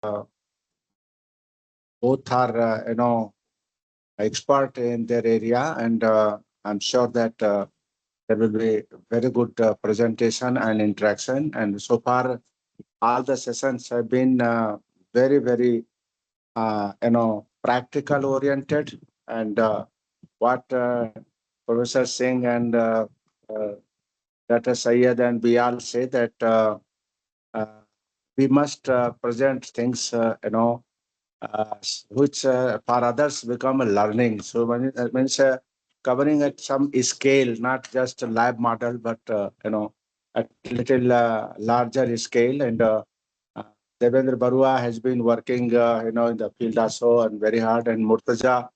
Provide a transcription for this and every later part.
both are, expert in their area, and I'm sure that there will be very good presentation and interaction. And so far, all the sessions have been very, very, practical oriented. And what Professor Singh and uh, Dr. Syed and we all say that uh, we must present things, which for others become a learning. So when it means covering at some scale, not just a lab model, but at little larger scale. And uh, Devendra Barua has been working, in the field also and very hard. And Murtaza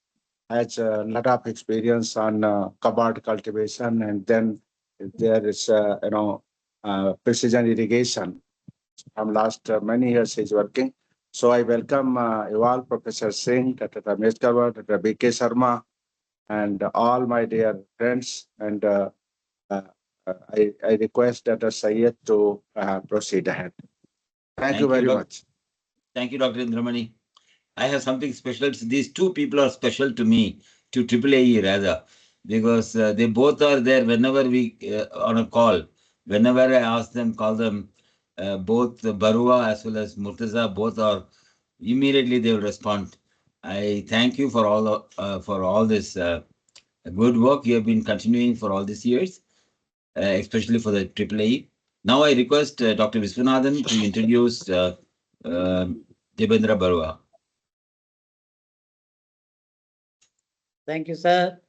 has a lot of experience on cupboard cultivation, and then there is, precision irrigation. From last many years he's working. So I welcome you all, Professor Singh, Dr. Ramesh Gawar, Dr. B.K. Sharma, and all my dear friends. And uh, I request Dr. Syed to proceed ahead. Thank you very much. Thank you, Dr. Indramani. I have something special. These two people are special to me, to AAAE rather, because they both are there whenever we on a call. Whenever I ask them, call them, both Barua as well as Murtaza, both are immediately they will respond. I thank you for all this good work you have been continuing for all these years, especially for the AAAE. Now I request Dr. Viswanathan to introduce Debendra Barua. Thank you, sir.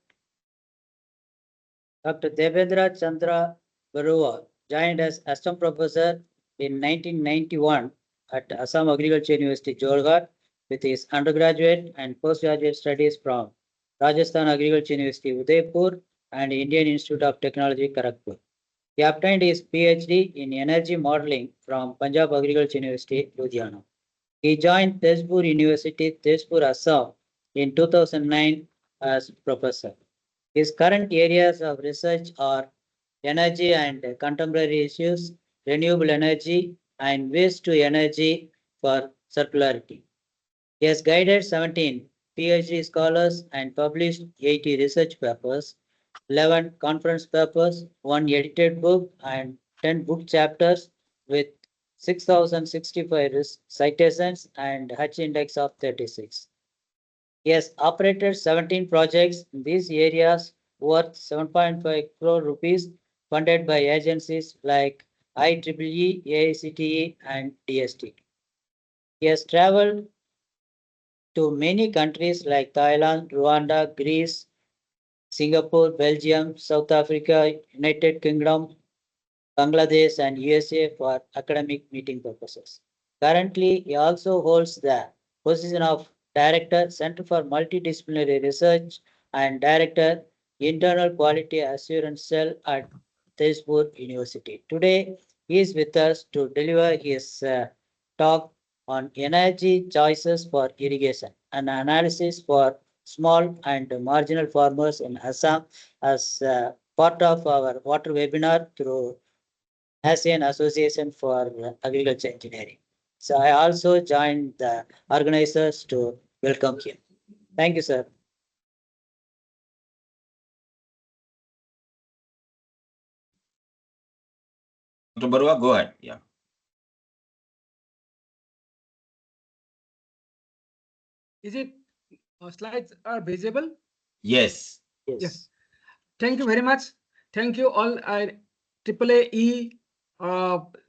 Dr. Devendra Chandra Baruah joined as Assam professor in 1991 at Assam Agriculture University, Jorhat, with his undergraduate and postgraduate studies from Rajasthan Agriculture University, Udaipur, and Indian Institute of Technology, Kharagpur. He obtained his PhD in energy modeling from Punjab Agriculture University, Ludhiana. He joined Tezpur University, Tezpur, Assam in 2009 as professor. His current areas of research are energy and contemporary issues, renewable energy, and waste to energy for circularity. He has guided 17 PhD scholars and published 80 research papers, 11 conference papers, 1 edited book, and 10 book chapters with 6,065 citations and H index of 36. He has operated 17 projects in these areas worth 7.5 crore rupees funded by agencies like IEEE, AICTE, and DST. He has traveled to many countries like Thailand, Rwanda, Greece, Singapore, Belgium, South Africa, United Kingdom, Bangladesh, and USA for academic meeting purposes. Currently, he also holds the position of Director, Center for Multidisciplinary Research, and Director, Internal Quality Assurance Cell at Tezpur University. Today, he is with us to deliver his talk on energy choices for irrigation, an analysis for small and marginal farmers in Assam as part of our water webinar through ASEAN Association for Agriculture Engineering. So I also joined the organizers to welcome him. Thank you, sir. Dr. Barua, go ahead. Yeah. Is it slides are visible? Yes. Yes. Thank you very much. Thank you all AAAE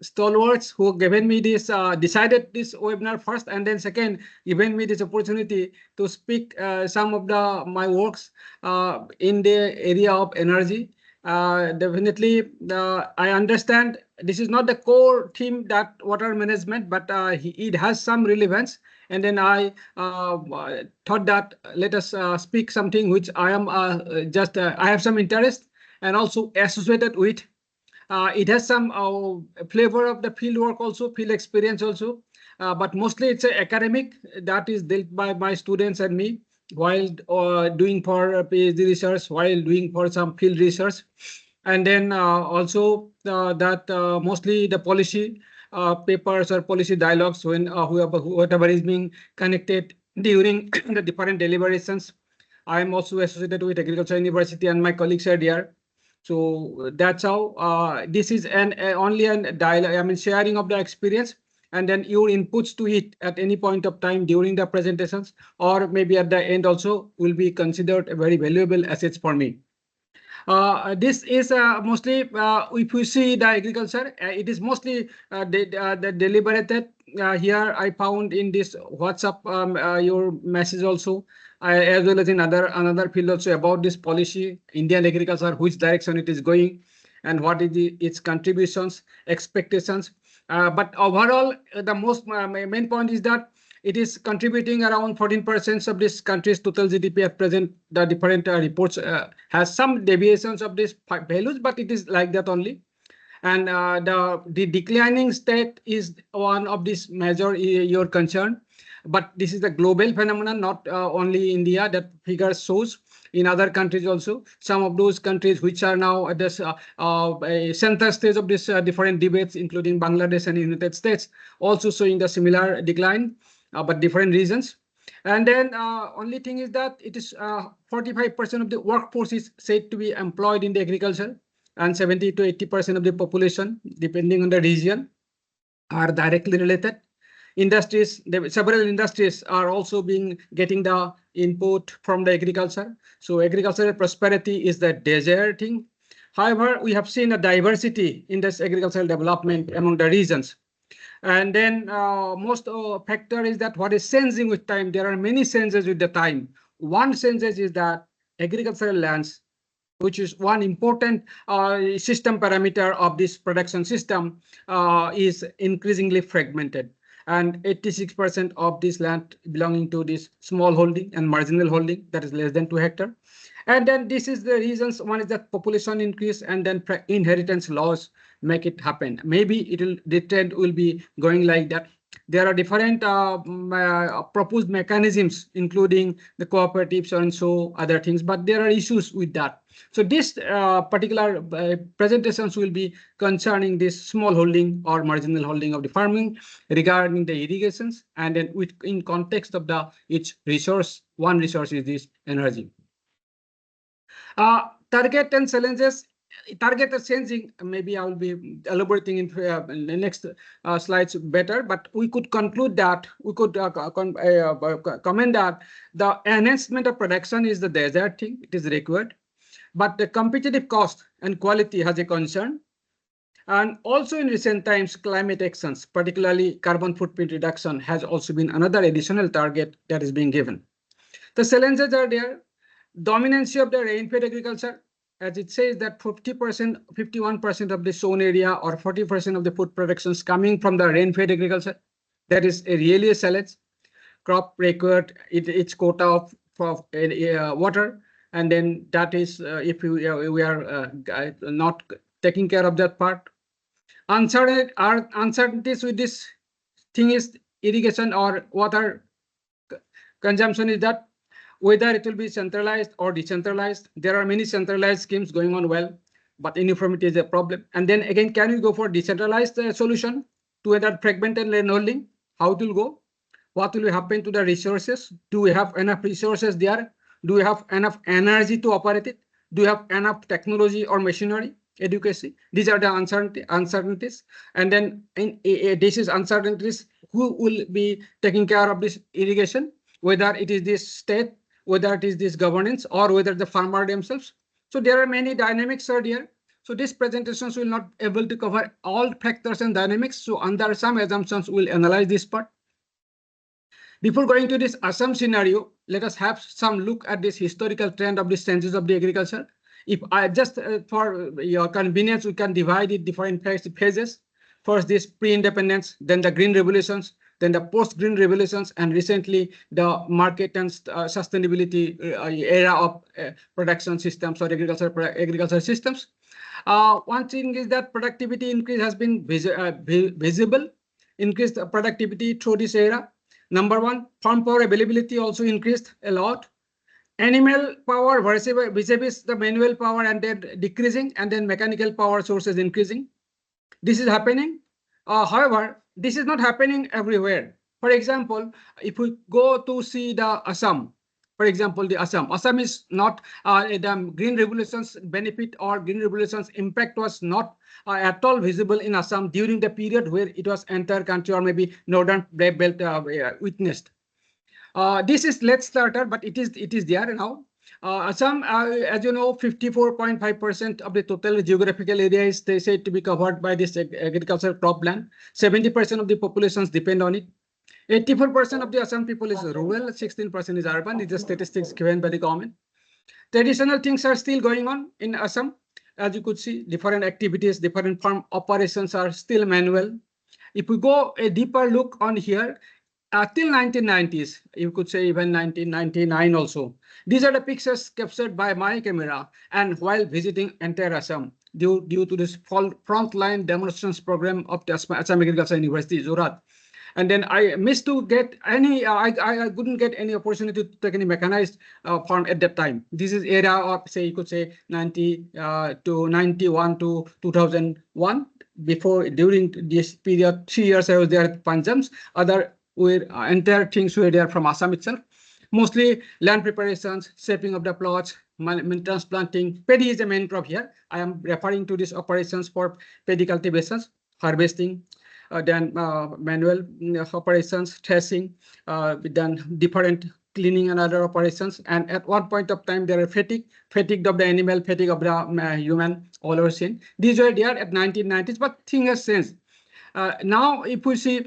stalwarts who given me this decided this webinar first, and then second given me this opportunity to speak some of my works in the area of energy. Definitely, I understand this is not the core theme that water management, but it has some relevance. And then I thought that let us speak something which I am I have some interest and also associated with. It has some flavor of the field work also, field experience also, but mostly it's academic that is dealt by my students and me while doing for PhD research, while doing for some field research. And then also that mostly the policy papers or policy dialogues when whatever is being connected during the different deliberations. I am also associated with Agriculture University and my colleagues are there. So that's how this is an only a dialogue, I mean sharing of the experience, and then your inputs to it at any point of time during the presentations or maybe at the end also will be considered a very valuable assets for me. This is mostly, if you see the agriculture, it is mostly the deliberated. Here I found in this WhatsApp your message also, as well as in another field also about this policy, Indian agriculture, which direction it is going, and what is its contributions, expectations. But overall, the most main point is that it is contributing around 14% of this country's total GDP at present. The different reports has some deviations of these values, but it is like that only. And the declining state is one of these major your concern. But this is a global phenomenon, not only India. That figure shows in other countries also. Some of those countries which are now at this center stage of this different debates, including Bangladesh and United States, also showing the similar decline. But different reasons. And then only thing is that it is 45% of the workforce is said to be employed in the agriculture, and 70 to 80% of the population, depending on the region, are directly related. Industries, several industries are also getting the input from the agriculture. So agricultural prosperity is the desired thing. However, we have seen a diversity in this agricultural development among the regions. And then most factor is that what is changing with time. There are many changes with the time. One changes is that agricultural lands, which is one important system parameter of this production system, is increasingly fragmented. And 86% of this land belonging to this small holding and marginal holding, that is less than 2 hectares. And then this is the reasons. One is that population increase, and then inheritance laws make it happen. Maybe the trend will be going like that. There are different proposed mechanisms, including the cooperatives and so other things, but there are issues with that. So this particular presentations will be concerning this small holding or marginal holding of the farming, regarding the irrigations, and then in context of its resource. One resource is this energy. Target and challenges. Target is changing. Maybe I will be elaborating in the next slides better, but we could conclude that, we could comment that the enhancement of production is the desired thing. It is required, but the competitive cost and quality has a concern. And also in recent times, climate actions, particularly carbon footprint reduction, has also been another additional target that is being given. The challenges are there. Dominance of the rain-fed agriculture, as it says that 50%, 51% of the sown area or 40% of the food production is coming from the rain-fed agriculture. That is really a challenge. Crop required its quota of water, and then that is if we are not taking care of that part. Uncertainties with this thing is irrigation or water consumption is that whether it will be centralized or decentralized. There are many centralized schemes going on well, but uniformity is a problem. And then again, can we go for decentralized solution to that fragmented land holding? How it will go? What will happen to the resources? Do we have enough resources there? Do we have enough energy to operate it? Do we have enough technology or machinery, education? These are the uncertainties. And then this is uncertainties. Who will be taking care of this irrigation? Whether it is this state, whether it is this governance, or whether the farmer themselves. So there are many dynamics are here. So these presentations will not able to cover all factors and dynamics. So under some assumptions, we'll analyze this part. Before going to this Assam scenario, let us have some look at this historical trend of the changes of the agriculture. If I just for your convenience, we can divide it different phases. First, this pre-independence, then the green revolutions, then the post-green revolutions, and recently the market and sustainability era of production systems or agriculture systems. One thing is that productivity increase has been visible, increased productivity through this era. Number one, farm power availability also increased a lot. Animal power vis-a-vis the manual power and then decreasing, and then mechanical power sources increasing. This is happening. However, this is not happening everywhere. For example, if we go to see the Assam, for example, the Assam is not the green revolution's benefit or green revolution's impact was not at all visible in Assam during the period where it was entire country or maybe northern Brave Belt witnessed. This is late starter, but it is there now. Assam, as you know, 54.5% of the total geographical area is they said to be covered by this agricultural cropland. 70% of the populations depend on it. 84% of the Assam people is rural, 16% is urban. These are statistics given by the government. Traditional things are still going on in Assam. As you could see, different activities, different farm operations are still manual. If we go a deeper look on here, till 1990s, you could say even 1999 also. These are the pictures captured by my camera and while visiting entire Assam due to this frontline demonstrations program of the Assam Agricultural University, Zorat. And then I missed to get any, I couldn't get any opportunity to take any mechanized farm at that time. This is area of, say, you could say 90 to 91 to 2001. Before, during this period, 3 years I was there at Panjams. Other were entire things were there from Assam itself. Mostly land preparations, shaping of the plots, maintenance planting. Paddy is the main crop here. I am referring to these operations for paddy cultivations, harvesting, then manual operations, threshing, then different cleaning and other operations. And at one point of time, there are fatigue of the animal, fatigue of the human, all over seen. These were there at 1990s, but thing has changed. Now, if we see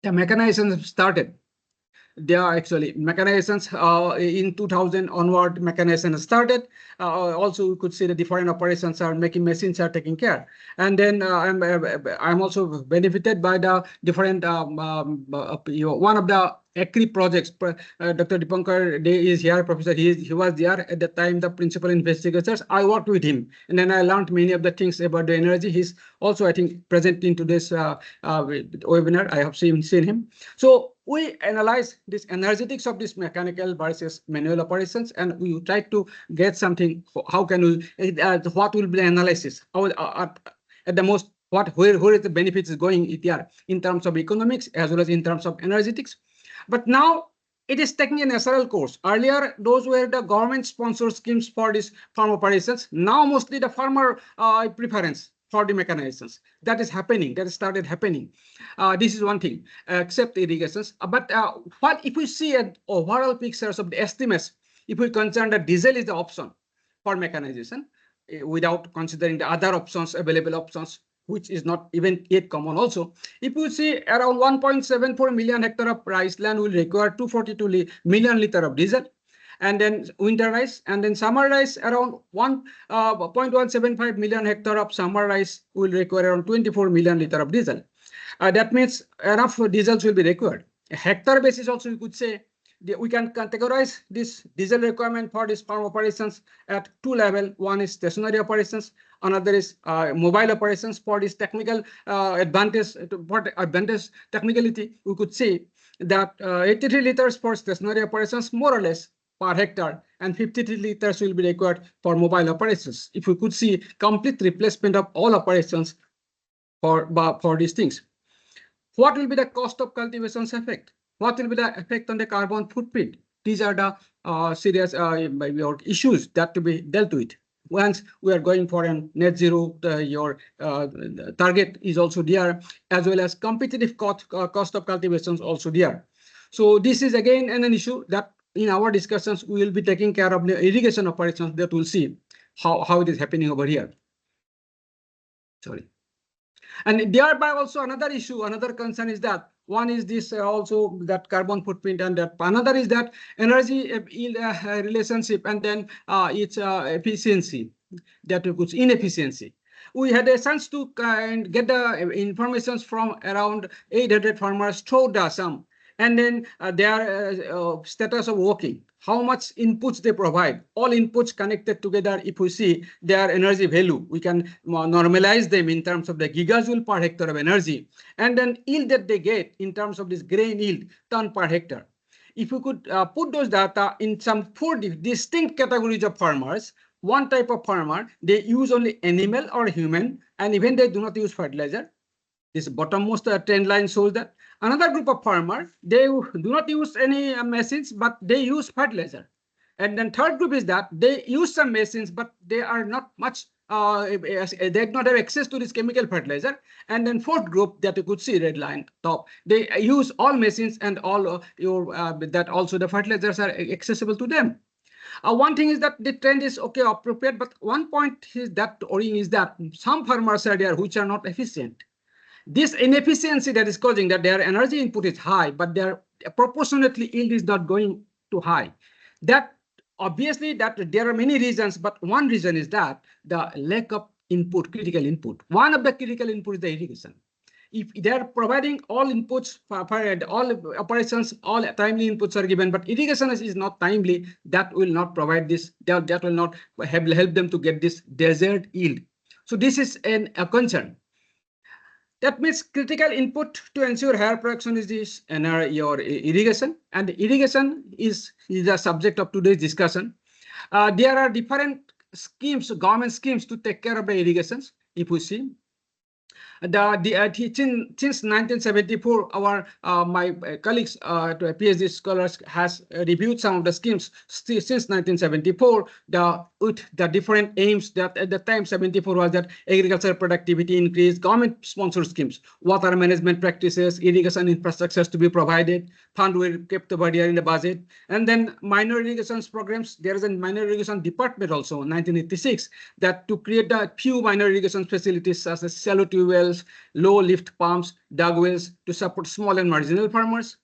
the mechanization started, there are actually mechanizations in 2000 onward, mechanization started. Also, we could see the different operations are making machines are taking care. And then I'm also benefited by the different one of the agri projects. Dr. Dipankar Dey is here, professor. He was there at the time, the principal investigators. I worked with him, and then I learned many of the things about the energy. He's also, I think, present into this webinar. I have seen him. So we analyze this energetics of this mechanical versus manual operations, and we try to get something. How can we? What will be the analysis? How, at the most, where is the benefits is going here in terms of economics as well as in terms of energetics. But now it is taking a natural course. Earlier, those were the government-sponsored schemes for these farm operations. Now, mostly the farmer preference for the mechanizations. That is happening. That started happening. This is one thing, except irrigations. But what if we see an overall pictures of the estimates, if we consider that diesel is the option for mechanization, without considering the other options, available options, which is not even yet common also. If you see around 1.74 million hectare of rice land will require 242 million liter of diesel, and then winter rice, and then summer rice around 1.175 million hectare of summer rice will require around 24 million liter of diesel. That means enough diesels will be required. A hectare basis also you could say we can categorize this diesel requirement for these farm operations at two levels. One is stationary operations, another is mobile operations. For this technical advantage technicality, we could see that 83 liters for stationary operations more or less per hectare, and 53 liters will be required for mobile operations. If we could see complete replacement of all operations for these things. What will be the cost of cultivation's effect? What will be the effect on the carbon footprint? These are the serious issues that to be dealt with. Once we are going for a net zero, your target is also there, as well as competitive cost of cultivations also there. So this is again an issue that in our discussions we will be taking care of the irrigation operations that we'll see how it is happening over here. Sorry. And thereby also another issue, another concern is that one is this also that carbon footprint, and that another is that energy yield relationship, and then its efficiency, that we could inefficiency. We had a chance to get the information from around 800 farmers throughout the Assam, and then their status of working, how much inputs they provide, all inputs connected together. If we see their energy value, we can normalize them in terms of the gigajoule per hectare of energy, and then yield that they get in terms of this grain yield ton per hectare. If we could put those data in some 4 distinct categories of farmers. One type of farmer, they use only animal or human, and even they do not use fertilizer. This bottommost trend line shows that. Another group of farmers, they do not use any machines, but they use fertilizer. And then third group is that they use some machines, but they are not much, they do not have access to this chemical fertilizer. And then fourth group that you could see red line top, they use all machines and all that also the fertilizers are accessible to them. One thing is that the trend is okay, appropriate, but one point is that worrying is that some farmers are there which are not efficient. This inefficiency that is causing that their energy input is high, but their proportionately yield is not going too high. That obviously that there are many reasons, but one reason is that the lack of input, critical input. One of the critical input is the irrigation. If they are providing all inputs for all operations, all timely inputs are given, but irrigation is not timely, that will not provide this, that will not help them to get this desired yield. So this is a concern. That means critical input to ensure higher production is this your irrigation, and irrigation is the subject of today's discussion. There are different schemes, government schemes to take care of the irrigations. If we see, since 1974, our my colleagues, PhD scholars, has reviewed some of the schemes since 1974. With the different aims that at the time 74 was that agricultural productivity increase, government sponsored schemes, water management practices, irrigation infrastructures to be provided, fund were kept over here in the budget, and then minor irrigation programs. There is a minor irrigation department also in 1986 that to create a few minor irrigation facilities such as shallow tube wells, low lift pumps, dug wells to support small and marginal farmers.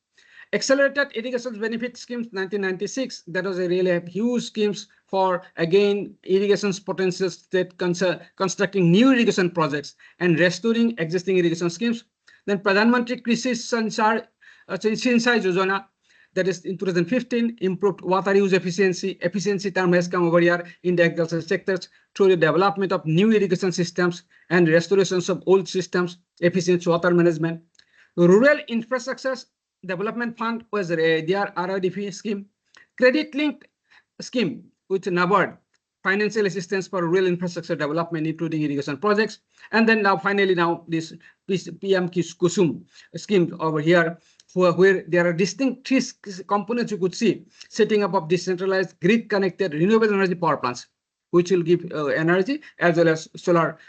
Accelerated irrigation benefit schemes 1996, that was a really huge schemes for again irrigation potential state constructing new irrigation projects and restoring existing irrigation schemes. Then Pradhan Mantri Krishi Sinchay Yojana, that is in 2015, improved water use efficiency. Efficiency term has come over here in the agricultural sectors through the development of new irrigation systems and restorations of old systems, efficient water management. Rural Infrastructure Development Fund was their RRDP scheme. Credit linked scheme with NABARD, financial assistance for rural infrastructure development, including irrigation projects. And then now finally now this PM Kusum scheme over here, where there are distinct three components you could see: setting up of decentralized grid connected renewable energy power plants, which will give energy as well as solar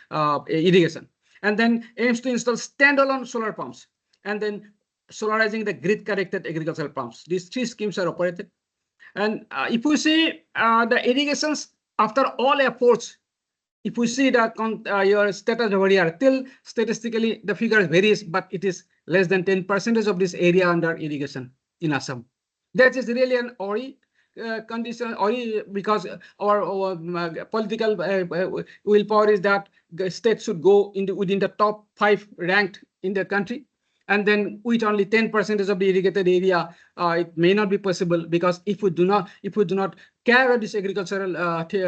irrigation. And then aims to install standalone solar pumps, and then solarizing the grid connected agricultural pumps. These three schemes are operated. And if we see the irrigations, after all efforts, if we see the your status over here, till statistically the figure varies, but it is less than 10% of this area under irrigation in Assam. That is really an worry condition, because our political willpower is that the state should go within the top 5 ranked in the country. And then with only 10% of the irrigated area, it may not be possible, because if we do not care of this agricultural,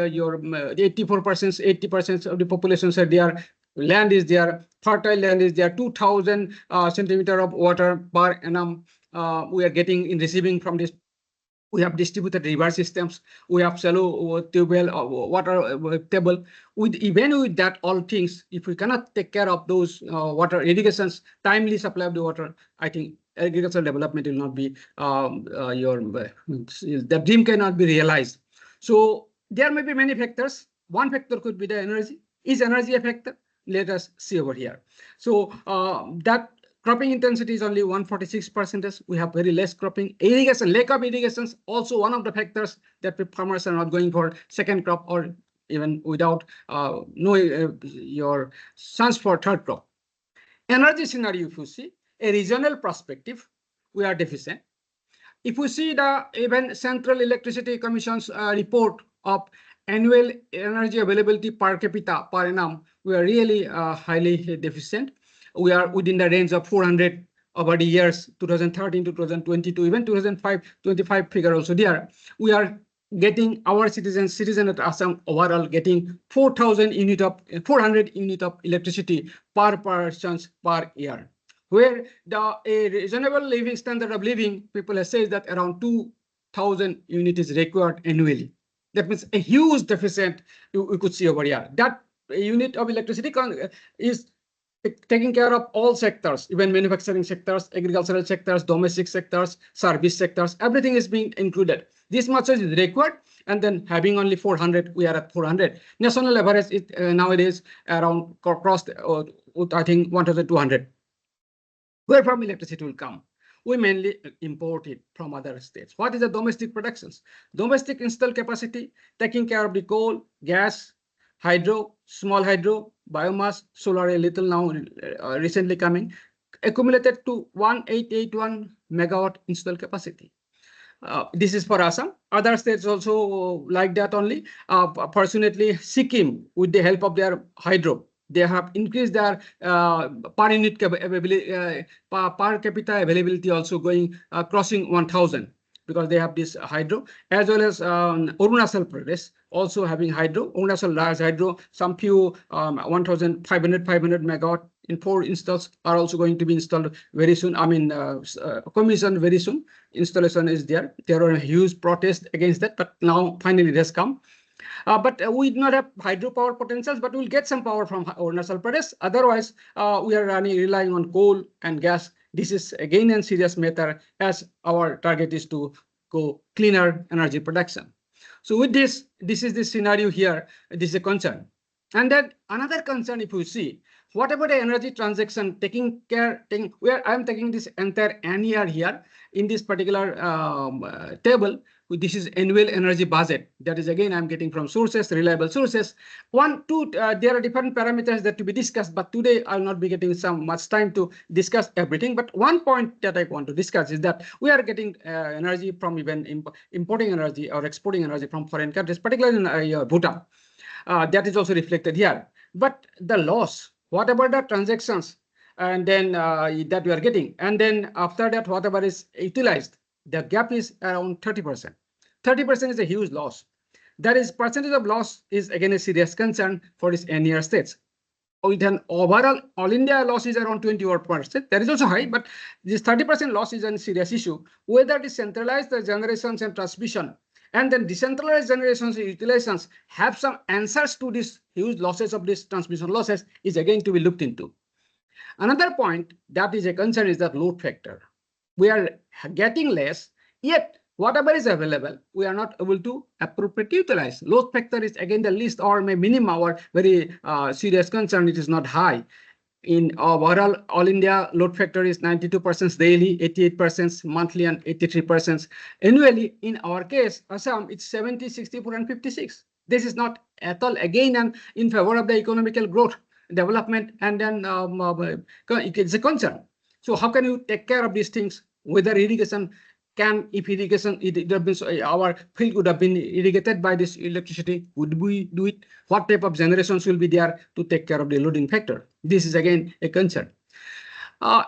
your 84%, 80% of the populations are there, land is there, fertile land is there, 2,000 centimeter of water per annum we are getting in receiving from this. We have distributed river systems. We have shallow tube well, water table. Even with that, all things, if we cannot take care of those water irrigations, timely supply of the water, I think agricultural development will not be the dream cannot be realized. So there may be many factors. One factor could be the energy. Is energy a factor? Let us see over here. So that cropping intensity is only 146%. We have very less cropping. Irrigation, lack of irrigations, also one of the factors that farmers are not going for second crop, or even without your chance for third crop. Energy scenario, if you see a regional perspective, we are deficient. If we see the even Central Electricity Commission's report of annual energy availability per capita per annum, we are really highly deficient. We are within the range of 400 over the years 2013 to 2022, even 2025 figure also there. We are getting our citizens at Assam overall getting 400 unit of electricity per persons per year, where a reasonable living standard of living, people have said that around 2,000 units is required annually. That means a huge deficit we could see over here. That unit of electricity is taking care of all sectors, even manufacturing sectors, agricultural sectors, domestic sectors, service sectors, everything is being included. This much is required, and then having only 400, we are at 400. National average is nowadays around crossed, I think 1,200. Where from electricity will come? We mainly import it from other states. What is the domestic productions? Domestic installed capacity, taking care of the coal, gas, hydro, small hydro, biomass, solar a little now, recently coming, accumulated to 1881 megawatt installed capacity. This is for Assam. Other states also like that only. Fortunately, Sikkim, with the help of their hydro, they have increased their per unit availability, per capita availability also going crossing 1,000 because they have this hydro, as well as Arunachal Pradesh also having hydro. Arunachal large hydro, some few 1,500 megawatt in 4 installs are also going to be installed very soon. I mean, commissioned very soon. Installation is there. There are a huge protest against that, but now finally it has come. But we do not have hydropower potentials, but we'll get some power from Arunachal Pradesh. Otherwise, we are relying on coal and gas. This is again a serious matter, as our target is to go cleaner energy production. So with this is the scenario here. This is a concern. And then another concern, if you see, whatever the energy transaction I'm taking this entire NER here in this particular table. This is annual energy budget. That is again I'm getting from sources, reliable sources. There are different parameters that to be discussed, but today I'll not be getting much time to discuss everything. But one point that I want to discuss is that we are getting energy from even importing energy or exporting energy from foreign countries, particularly in Bhutan. That is also reflected here. But the loss, whatever the transactions, and then that we are getting, and then after that, whatever is utilized, the gap is around 30%. 30% is a huge loss. That is, percentage of loss is again a serious concern for these NER states. With an overall all India loss is around 21%. That is also high, but this 30% loss is a serious issue. Whether it is centralized the generations and transmission, and then decentralized generations and utilizations have some answers to these huge losses of these transmission losses is again to be looked into. Another point that is a concern is that load factor. We are getting less, yet whatever is available, we are not able to appropriately utilize. Load factor is again the least or minimum or very serious concern. It is not high. In overall, all India load factor is 92% daily, 88% monthly, and 83% annually. In our case, Assam, it's 70, 64, and 56. This is not at all again and in favor of the economical growth, development, and then it's a concern. So how can you take care of these things? Whether irrigation if irrigation, our field would have been irrigated by this electricity, would we do it? What type of generations will be there to take care of the loading factor? This is again a concern.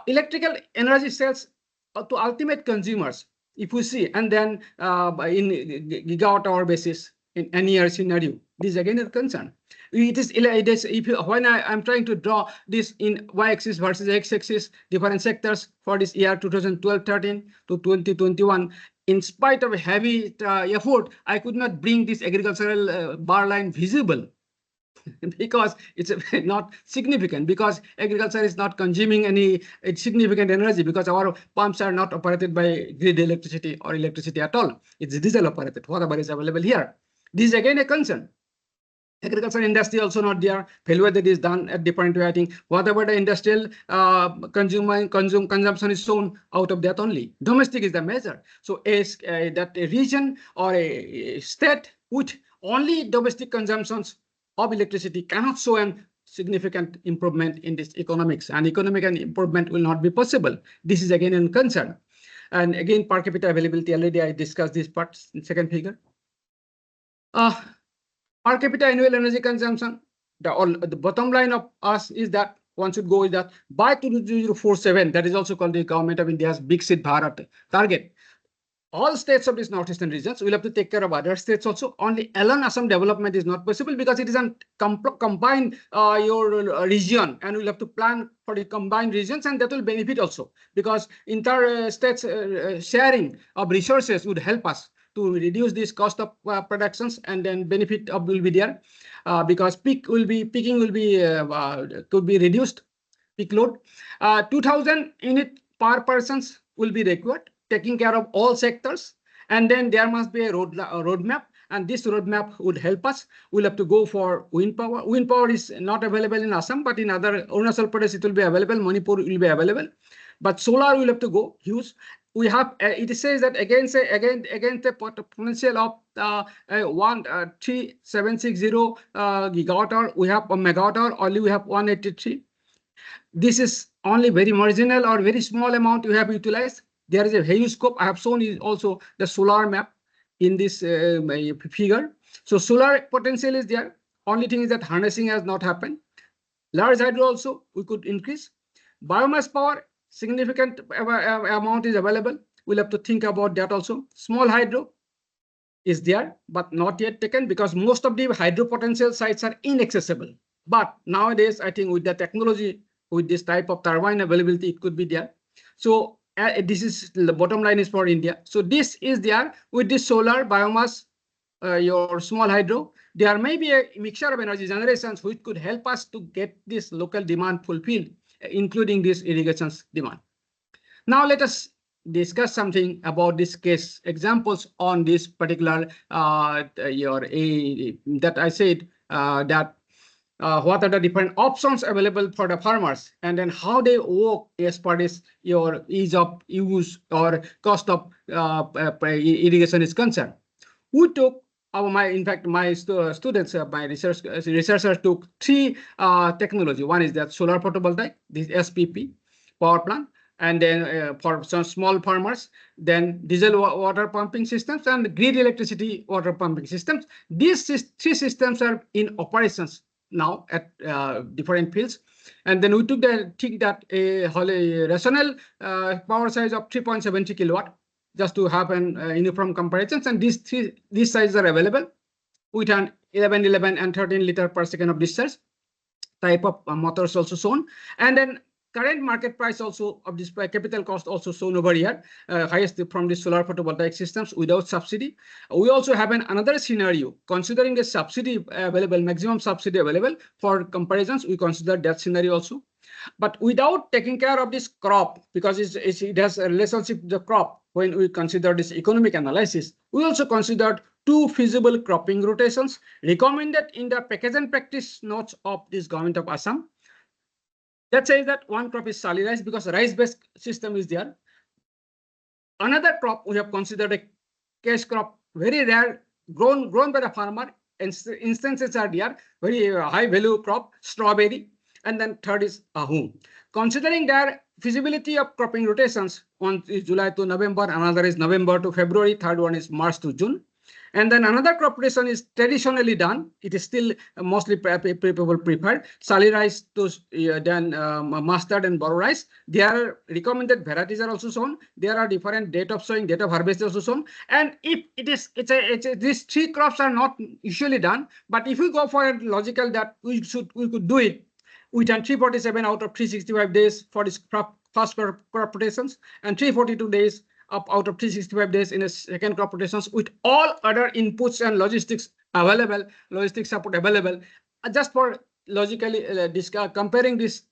Electrical energy sales to ultimate consumers, if we see, and then in gigawatt hour basis in any year scenario, this is again a concern. It is when I'm trying to draw this in y-axis versus x-axis, different sectors for this year 2012-13 to 2021. In spite of heavy effort, I could not bring this agricultural bar line visible because it's not significant, because agriculture is not consuming any significant energy, because our pumps are not operated by grid electricity or electricity at all. It's diesel operated, whatever is available here. This is again a concern. Agriculture industry also not there. Failure that is done at different way. I think whatever the industrial consumption is shown out of that only. Domestic is the measure. So that a region or a state with only domestic consumptions of electricity cannot show a significant improvement in this economics, and economic improvement will not be possible. This is again a concern. And again, per capita availability, already I discussed this part in second figure. Per capita annual energy consumption, the bottom line of us is that one should go with that by 2047. That is also called the Government of India's Viksit Bharat target. All states of these northeastern regions will have to take care of other states also. Only alone Assam development is not possible because it is a combined your region, and we'll have to plan for the combined regions, and that will benefit also because inter-states sharing of resources would help us to reduce this cost of productions, and then benefit of will be there because peaking will be could be reduced. peak load. 2000 unit per persons will be required, taking care of all sectors. And then there must be a roadmap, and this roadmap would help us. We'll have to go for wind power. Wind power is not available in Assam, but in other Arunachal Pradesh it will be available. Manipur will be available, but solar will have to go use. We have it says that against the potential of 3760 gigawatt hour, we have a megawatt hour, only we have 183. This is only very marginal or very small amount you have utilized. There is a huge scope. I have shown is also the solar map in this figure. So solar potential is there. Only thing is that harnessing has not happened. Large hydro also we could increase. Biomass power, significant amount is available. We'll have to think about that also. Small hydro is there, but not yet taken because most of the hydro potential sites are inaccessible. But nowadays, I think with the technology, with this type of turbine availability, it could be there. So this is the bottom line is for India. So this is there with this solar, biomass, your small hydro. There may be a mixture of energy generations which could help us to get this local demand fulfilled, including this irrigations demand. Now let us discuss something about this case examples on this particular that I said that what are the different options available for the farmers, and then how they work as per this your ease of use or cost of irrigation is concerned. We took in fact my students, my researchers took three technology. One is that solar photovoltaic, this SPP power plant, and then for some small farmers, then diesel water pumping systems and grid electricity water pumping systems. These three systems are in operations now at different fields. And then we took that a rational power size of 3.70 kilowatt just to have an uniform comparisons. And these sizes are available with an 11 and 13 liter per second of discharge. Type of motors also shown. And then current market price also of this capital cost also shown over here, highest from the solar photovoltaic systems without subsidy. We also have another scenario considering the subsidy available, maximum subsidy available for comparisons. We consider that scenario also, but without taking care of this crop, because it has a relationship with the crop. When we consider this economic analysis, we also considered two feasible cropping rotations recommended in the package and practice notes of this government of Assam. That says that one crop is sali rice because rice-based system is there. Another crop we have considered a cash crop, very rare, grown by the farmer. Instances are there, very high value crop, strawberry. And then third is ahum. Considering their feasibility of cropping rotations, one is July to November, another is November to February, third one is March to June. And then another crop rotation is traditionally done. It is still mostly people preferred. Sali rice to then mustard and baro rice. Their recommended varieties are also shown. There are different date of sowing, date of harvest also shown. And if these three crops are not usually done, but if we go for a logical that we could do it with 347 out of 365 days for this first crop rotations and 342 days out of 365 days in a second crop rotations with all other inputs and logistics available, logistic support available, just for logically comparing these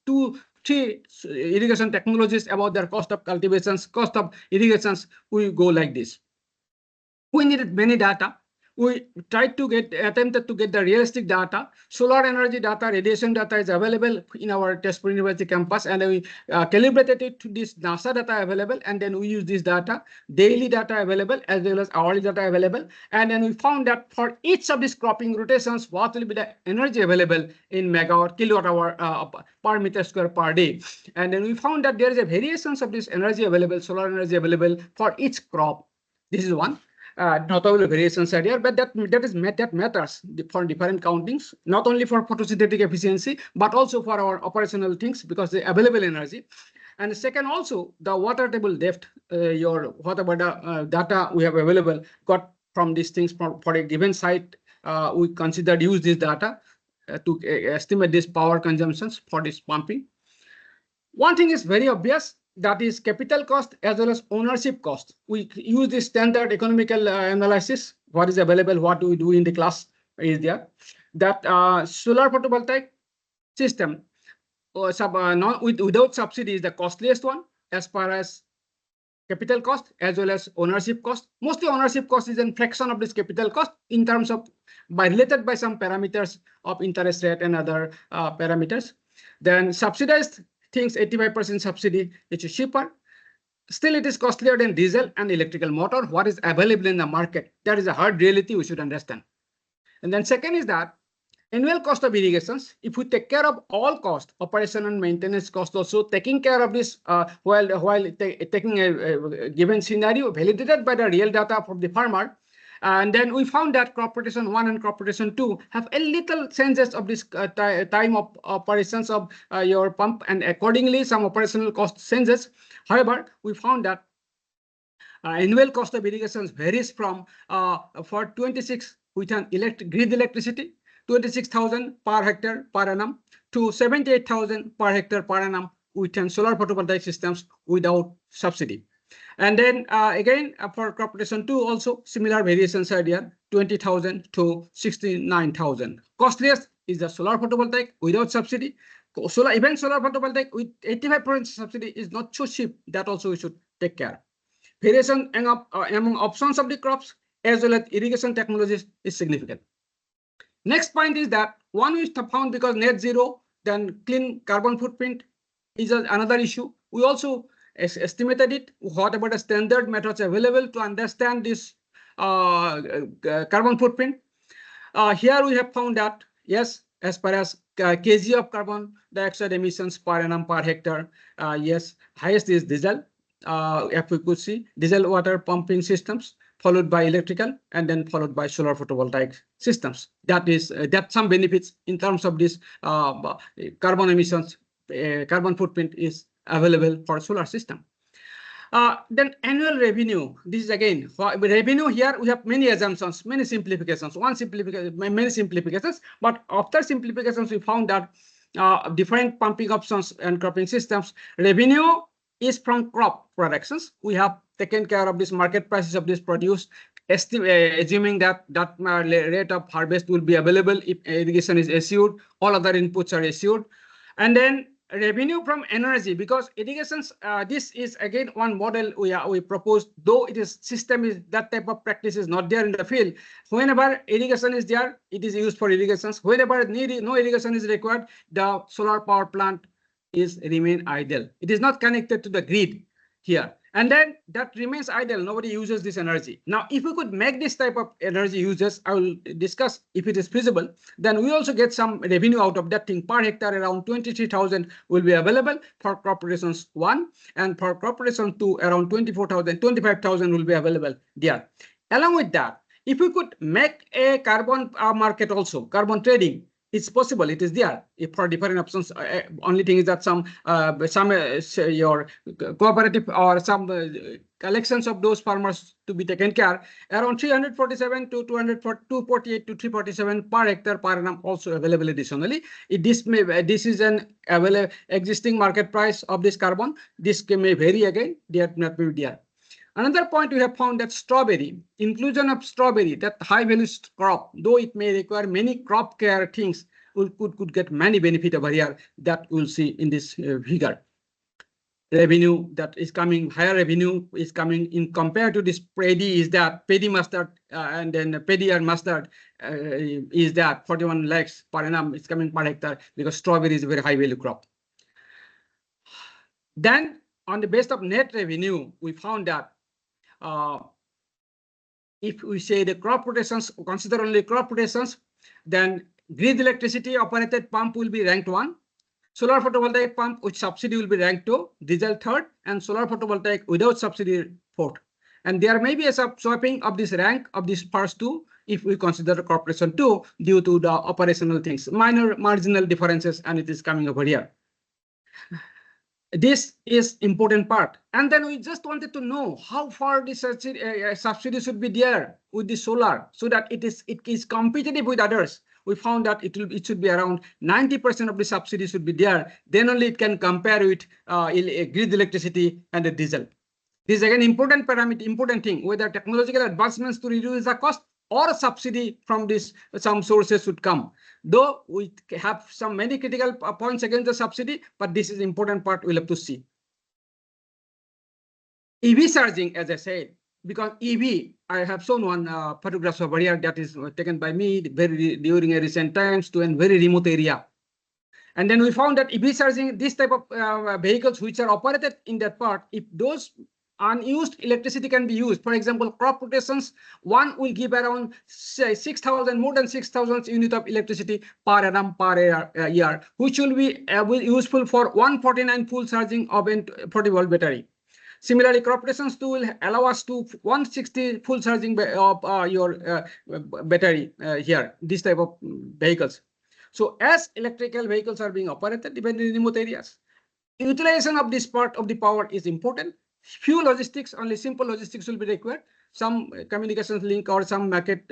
three irrigation technologies about their cost of cultivations, cost of irrigations, we go like this. We needed many data. We attempted to get the realistic data. Solar energy data, radiation data is available in our Tezpur University campus, and we calibrated it to this NASA data available, and then we use this data, daily data available as well as hourly data available, and then we found that for each of these cropping rotations, what will be the energy available in megawatt, kilowatt hour per meter square per day, and then we found that there is a variations of this energy available, solar energy available for each crop. This is one. Notable variations are there, but that matters for different countings, not only for photosynthetic efficiency, but also for our operational things because the available energy. And the second also the water table depth, whatever the data we have available got from these things for a given site, we considered use this data to estimate this power consumptions for this pumping. One thing is very obvious, that is capital cost as well as ownership cost. We use the standard economical analysis. What is available, what do we do in the class is there. That solar photovoltaic system, without subsidy is the costliest one as far as capital cost as well as ownership cost. Mostly ownership cost is a fraction of this capital cost in terms of related by some parameters of interest rate and other parameters. Then subsidized things, 85% subsidy, which is cheaper. Still, it is costlier than diesel and electrical motor. What is available in the market? That is a hard reality we should understand. And then second is that annual cost of irrigations, if we take care of all cost, operation and maintenance cost, also taking care of this while taking a given scenario validated by the real data from the farmer. And then we found that crop rotation 1 and crop rotation 2 have a little changes of this time of operations of your pump, and accordingly some operational cost changes. However, we found that annual cost of irrigations varies from for 26 with an grid electricity, 26,000 per hectare per annum to 78,000 per hectare per annum with an solar photovoltaic systems without subsidy. And then again for crop rotation 2 also similar variations are there, 20,000 to 69,000. Costliest is the solar photovoltaic without subsidy. Even solar photovoltaic with 85% subsidy is not so cheap. That also we should take care. Variation among options of the crops as well as irrigation technologies is significant. Next point is that one we found because net zero, then clean carbon footprint is another issue. We also estimated it. What about the standard methods available to understand this carbon footprint? Here we have found that, yes, as far as kg of carbon dioxide emissions per annum per hectare, yes, highest is diesel. If we could see diesel water pumping systems, followed by electrical, and then followed by solar photovoltaic systems. That is that some benefits in terms of this carbon emissions, carbon footprint is available for solar system. Then annual revenue. This is again revenue. Here we have many assumptions, many simplifications. Many simplifications. But after simplifications, we found that different pumping options and cropping systems. Revenue is from crop productions. We have taken care of this market prices of this produce, assuming that rate of harvest will be available if irrigation is assured, all other inputs are assured. And then revenue from energy, because irrigations, this is again one model we proposed, though it is system is that type of practice is not there in the field. Whenever irrigation is there, it is used for irrigations. Whenever no irrigation is required, the solar power plant is remain idle. It is not connected to the grid here. And then that remains idle. Nobody uses this energy. Now, if we could make this type of energy uses, I will discuss if it is feasible, then we also get some revenue out of that thing. Per hectare, around 23,000 will be available for crop rotations 1, and for crop rotation 2, around 24,000, 25,000 will be available there. Along with that, if we could make a carbon market also, carbon trading, it's possible. It is there. If for different options, only thing is that some your cooperative or some collections of those farmers to be taken care. Around 347 to 248 to 347 per hectare per annum also available additionally. This is an available existing market price of this carbon. This may vary again. They not be there. Another point we have found that strawberry, inclusion of strawberry, that high value crop, though it may require many crop care things, could get many benefit over here that we'll see in this figure. Revenue that is coming, higher revenue is coming in compared to this paddy is that paddy mustard and then paddy and mustard is that 41 lakhs per annum is coming per hectare because strawberry is a very high value crop. Then on the base of net revenue, we found that if we say the crop rotations, consider only crop rotations, then grid electricity operated pump will be ranked 1. Solar photovoltaic pump with subsidy will be ranked 2, diesel 3rd, and solar photovoltaic without subsidy 4th. And there may be a swapping of this rank of these first 2 if we consider crop rotation 2 due to the operational things, minor marginal differences, and it is coming over here. This is important part. And then we just wanted to know how far this subsidy should be there with the solar so that it is competitive with others. We found that it should be around 90% of the subsidy should be there. Then only it can compare with grid electricity and the diesel. This is again important parameter, important thing, whether technological advancements to reduce the cost or a subsidy from this, some sources should come. Though we have some many critical points against the subsidy, but this is important part we'll have to see. EV charging, as I said, because EV, I have shown one photograph over here that is taken by me during a recent times to a very remote area. And then we found that EV charging, this type of vehicles which are operated in that part, if those unused electricity can be used, for example, crop rotations, one will give around say 6,000, more than 6,000 unit of electricity per annum per year, which will be useful for 149 full charging of a 40-volt battery. Similarly, crop rotations too will allow us to 160 full charging of your battery here, this type of vehicles. So as electrical vehicles are being operated even in remote areas, utilization of this part of the power is important. Few logistics, only simple logistics will be required. Some communications link or some market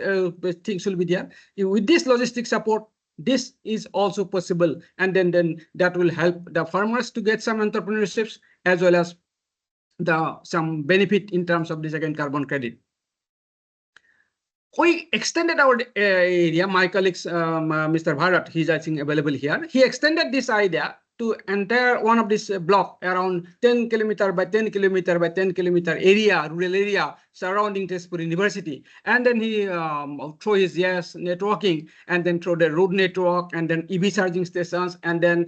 things will be there. With this logistic support, this is also possible. And then that will help the farmers to get some entrepreneurships as well as some benefit in terms of this again carbon credit. We extended our area. My colleagues, Mr. Bharat, he's I think available here. He extended this idea to entire one of this block around 10 kilometer by 10 kilometer by 10 kilometer area, rural area surrounding Tezpur University. And then he through his networking, and then through the road network, and then EV charging stations, and then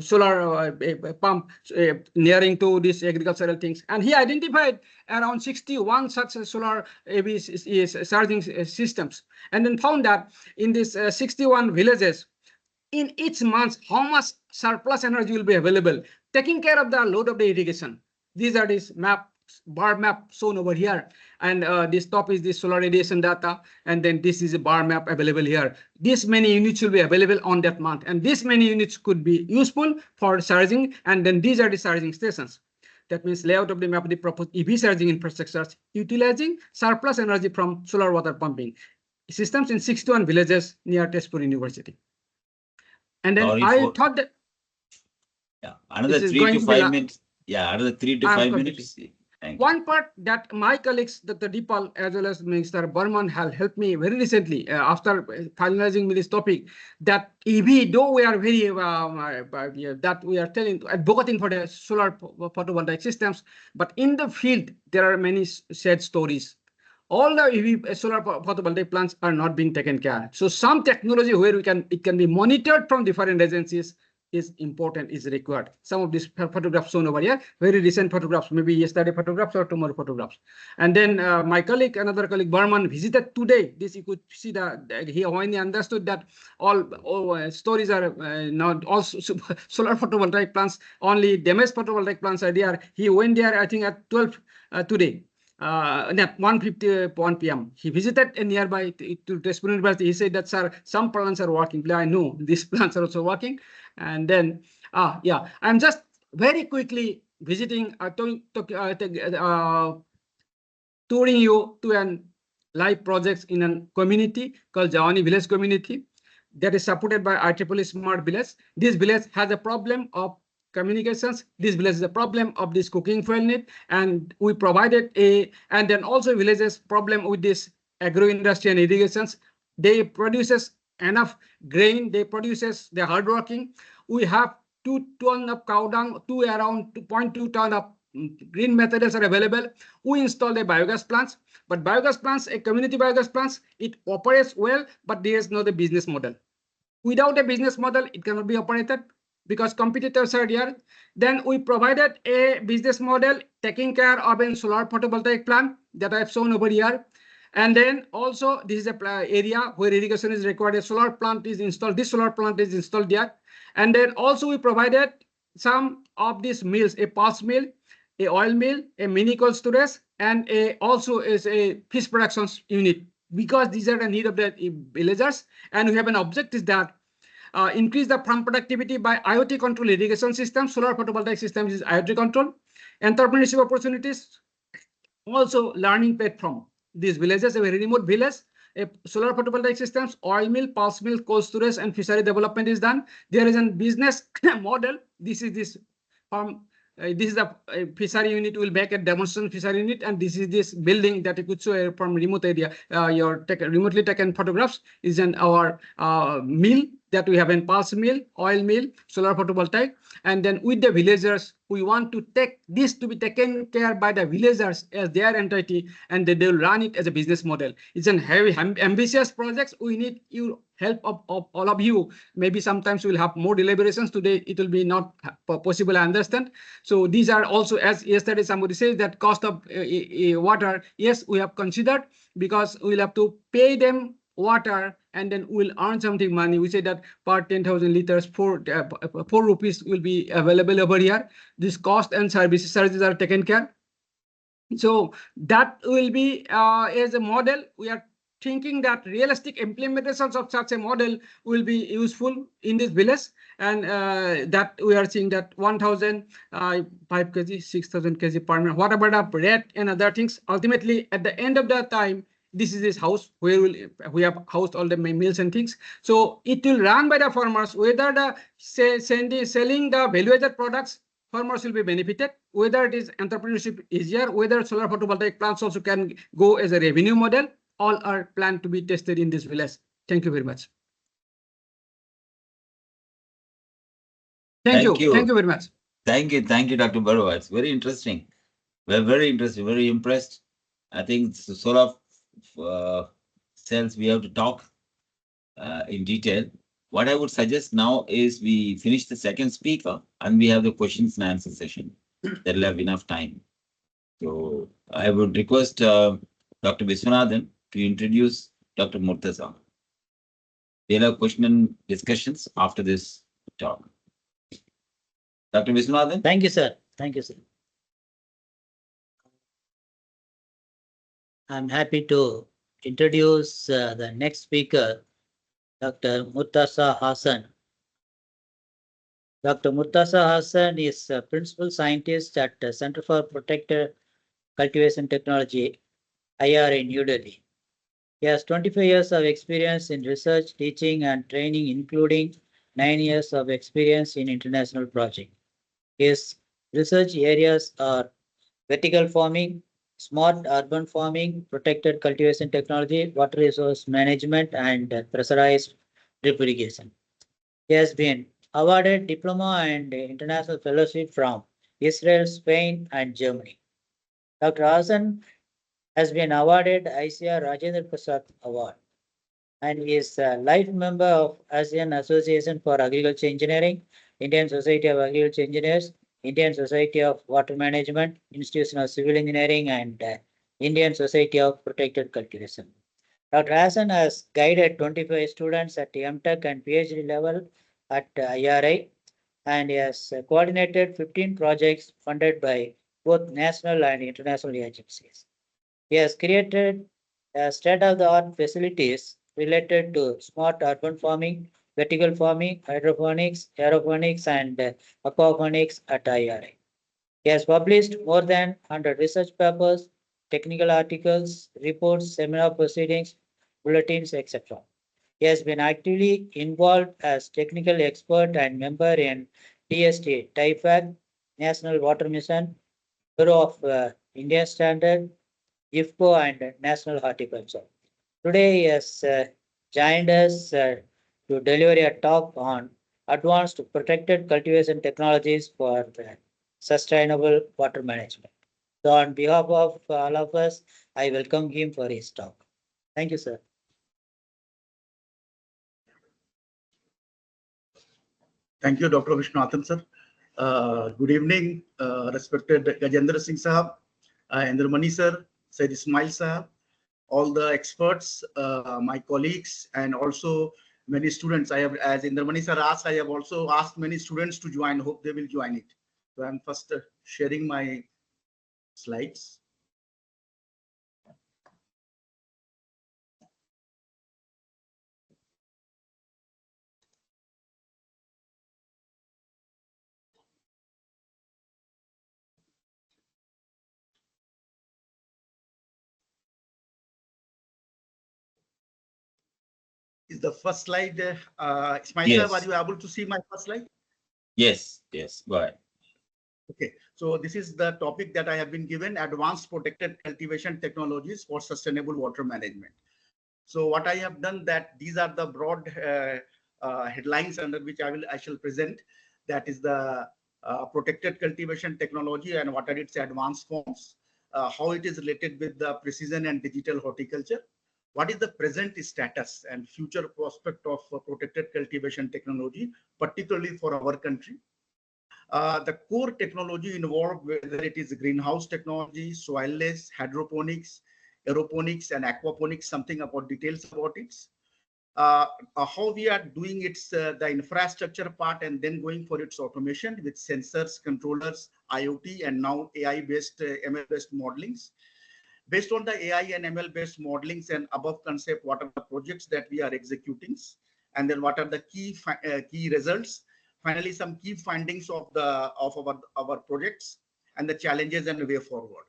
solar pump nearing to these agricultural things. And he identified around 61 such solar EV charging systems, and then found that in these 61 villages, in each month, how much surplus energy will be available, taking care of the load of the irrigation. These are this bar map shown over here. And this top is the solar radiation data. And then this is a bar map available here. This many units will be available on that month. And this many units could be useful for charging. And then these are the charging stations. That means layout of the map of the proposed EV charging infrastructures, utilizing surplus energy from solar water pumping systems in 61 villages near Tezpur University. And then thought that another 3 to 5 minutes. Yeah, another 3 to 5 minutes. One part that my colleagues, Dr. Deepal, as well as Mr. Burman, have helped me very recently after finalizing this topic, that EV, though we are very that we are advocating for the solar photovoltaic systems, but in the field there are many sad stories. All the EV solar photovoltaic plants are not being taken care. So some technology where it can be monitored from different agencies is important, is required. Some of these photographs shown over here, very recent photographs, maybe yesterday photographs or tomorrow photographs. And then my colleague, another colleague, Burman, visited today. This you could see when he understood that all stories are not all solar photovoltaic plants, only damaged photovoltaic plants are there. He went there, I think at 12 today. At 1:51 p.m. He visited a nearby to Tezpur University. He said that, sir, some plants are working. I know these plants are also working. And then, I'm just very quickly visiting, touring you to an live projects in a community called Jawani Village Community that is supported by IEEE Smart Village. This village has a problem of communications. This village is a problem of this cooking fuel need, and we provided and then also villages problem with this agro-industry and irrigations. They produces enough grain, they they're hardworking. We have 2 tons of cow dung, around 2.2 tons of green materials are available. We installed a biogas plants, but biogas plants, a community biogas plants, it operates well, but there is no the business model. Without a business model, it cannot be operated, because competitors are there. Then we provided a business model taking care of a solar photovoltaic plant that I've shown over here. And then also this is a area where irrigation is required. A solar plant is installed. This solar plant is installed there. And then also we provided some of these mills, a pulse mill, a oil mill, a mini cold storage, and also is a fish production unit, because these are the need of the villagers. And we have an objective that increase the farm productivity by IoT control irrigation system. Solar photovoltaic systems is IoT control. Entrepreneurship opportunities, also learning platform. These villages, a very remote village, a solar photovoltaic systems, oil mill, pulse mill, cold storage, and fishery development is done. There is a business model. This is this farm this is a fishery unit. Will make a demonstration fishery unit, and this is this building that you could show from remote area. Your remotely taken photographs is in our mill that we have in pulse mill, oil mill, solar photovoltaic, and then with the villagers, we want to take this to be taken care by the villagers as their entity, and they will run it as a business model. It's a heavy ambitious projects. We need your help of all of you. Maybe sometimes we'll have more deliberations today. It will be not possible, I understand. So these are also, as yesterday somebody says, that cost of water. Yes, we have considered, because we'll have to pay them water and then we'll earn something money. We say that per 10,000 liters, 4 rupees will be available over here. This cost and services are taken care. So that will be as a model. We are thinking that realistic implementations of such a model will be useful in this village, and that we are seeing that 1,000 5 kg, 6,000 kg per minute, whatever the rate and other things. Ultimately, at the end of the time, this is this house where we have housed all the mills and things. So it will run by the farmers, whether the selling the value-added products, farmers will be benefited, whether it is entrepreneurship easier, whether solar photovoltaic plants also can go as a revenue model. All are planned to be tested in this village. Thank you very much. Thank you. Thank you very much. Thank you, Dr. Baruah. It's very interesting. We're very interested, very impressed. I think the solar cells we have to talk in detail. What I would suggest now is we finish the second speaker and we have the questions and answer session. That'll have enough time. So I would request Dr. Viswanathan to introduce Dr. Murtaza. We'll have question and discussions after this talk. Dr. Viswanathan? Thank you, sir. Thank you, sir. I'm happy to introduce the next speaker, Dr. Murtaza Hasan. Dr. Murtaza Hasan is a principal scientist at the Center for Protected Cultivation Technology, IRA, New Delhi. He has 25 years of experience in research, teaching, and training, including 9 years of experience in international projects. His research areas are vertical farming, smart urban farming, protected cultivation technology, water resource management, and pressurized drip irrigation. He has been awarded diploma and international fellowship from Israel, Spain, and Germany. Dr. Hasan has been awarded ICR Rajendra Prasad Award and is a life member of ASEAN Association for Agriculture Engineering, Indian Society of Agriculture Engineers, Indian Society of Water Management, Institution of Civil Engineering, and Indian Society of Protected Cultivation. Dr. Hasan has guided 25 students at MTech and PhD level at IRI, and he has coordinated 15 projects funded by both national and international agencies. He has created state-of-the-art facilities related to smart urban farming, vertical farming, hydroponics, aeroponics, and aquaponics at IRI. He has published more than 100 research papers, technical articles, reports, seminar proceedings, bulletins, etc. He has been actively involved as technical expert and member in TST, TIFAC, National Water Mission, Bureau of Indian Standard, IFCO, and National Horticulture. Today he has joined us to deliver a talk on advanced protected cultivation technologies for sustainable water management. So on behalf of all of us, I welcome him for his talk. Thank you, sir. Thank you, Dr. Viswanathan, sir. Good evening, respected Gajendra Singh Sahab, Indramani sir, Said Ismail Sahab, all the experts, my colleagues, and also many students. I have, as Indramani sir asked, I have also asked many students to join. Hope they will join it. So I'm first sharing my slides. Is the first slide, Ismail Yes. sir, are you able to see my first slide? Yes, go ahead. Okay, so this is the topic that I have been given: advanced protected cultivation technologies for sustainable water management. So what I have done, that these are the broad headlines under which I shall present. That is the protected cultivation technology and what are its advanced forms, how it is related with the precision and digital horticulture, what is the present status and future prospect of protected cultivation technology, particularly for our country. The core technology involved, whether it is greenhouse technology, soilless, hydroponics, aeroponics, and aquaponics, something about details about it. How we are doing its the infrastructure part, and then going for its automation with sensors, controllers, IoT, and now AI-based, ML-based modelings. Based on the AI and ML-based modelings and above concept, what are the projects that we are executing, and then what are the key results. Finally, some key findings of our projects and the challenges and the way forward.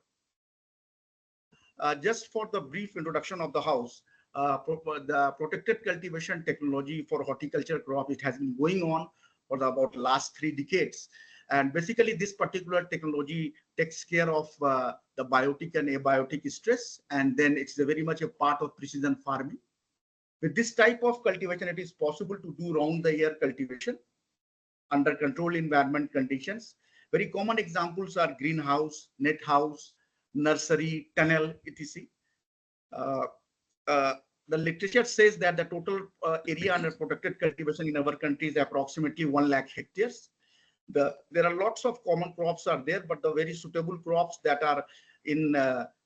Just for the brief introduction of the house, the protected cultivation technology for horticulture crop, it has been going on for about last 3 decades. And basically, this particular technology takes care of the biotic and abiotic stress, and then it's very much a part of precision farming. With this type of cultivation, it is possible to do round-the-year cultivation under controlled environment conditions. Very common examples are greenhouse, net house, nursery, tunnel, etc. Uh, uh, the literature says that the total area under protected cultivation in our country is approximately 1 lakh hectares. There are lots of common crops are there, but the very suitable crops that are in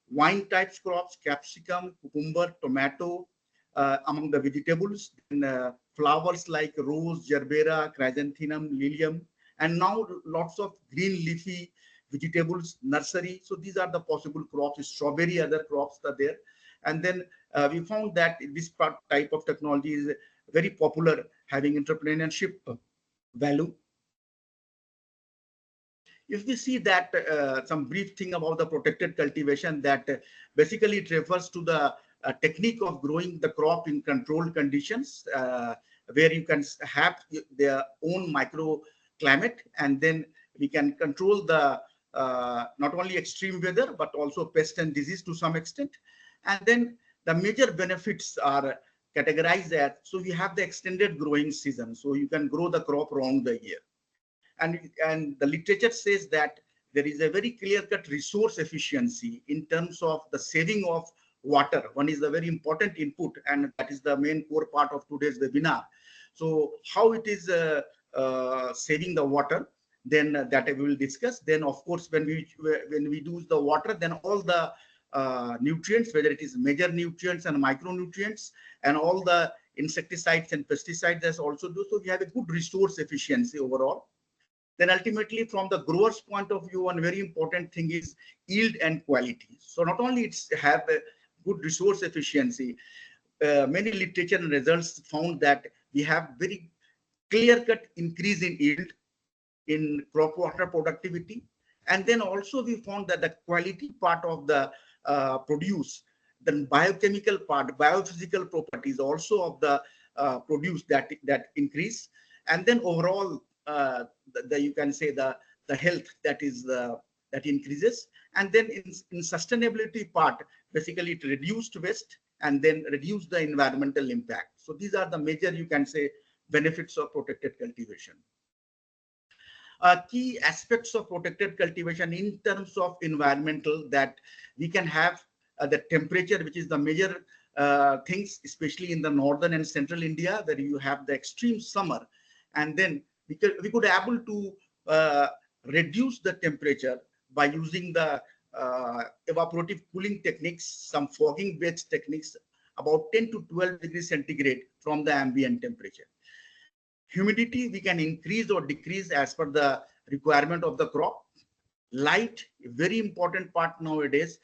wine types crops, capsicum, cucumber, tomato, among the vegetables, and flowers like rose, gerbera, chrysanthemum, lilium, and now lots of green leafy vegetables, nursery. So these are the possible crops. Strawberry, other crops are there. And then we found that this type of technology is very popular, having entrepreneurship value. If we see that some brief thing about the protected cultivation, that basically it refers to the technique of growing the crop in controlled conditions, where you can have their own microclimate, and then we can control the not only extreme weather but also pest and disease to some extent. And then the major benefits are categorized as, so we have the extended growing season, so you can grow the crop around the year. And the literature says that there is a very clear-cut resource efficiency in terms of the saving of water. One is a very important input, and that is the main core part of today's webinar. So how it is saving the water, then that we will discuss. Then of course, when we use the water, then all the nutrients, whether it is major nutrients and micronutrients, and all the insecticides and pesticides, as also do. So we have a good resource efficiency overall. Then ultimately, from the grower's point of view, one very important thing is yield and quality. So not only it's have a good resource efficiency, many literature and results found that we have very clear-cut increase in yield, in crop water productivity. And then also we found that the quality part of the produce, the biochemical part, biophysical properties also of the produce that increase. And then overall, you can say the health that increases. And then in sustainability part, basically it reduced waste and then reduced the environmental impact. So these are the major, you can say, benefits of protected cultivation. Key aspects of protected cultivation in terms of environmental, that we can have the temperature, which is the major things, especially in the northern and central India, where you have the extreme summer. And then we could able to reduce the temperature by using the evaporative cooling techniques, some fogging based techniques, about 10 to 12 degrees centigrade from the ambient temperature. Humidity, we can increase or decrease as per the requirement of the crop. Light, very important part nowadays.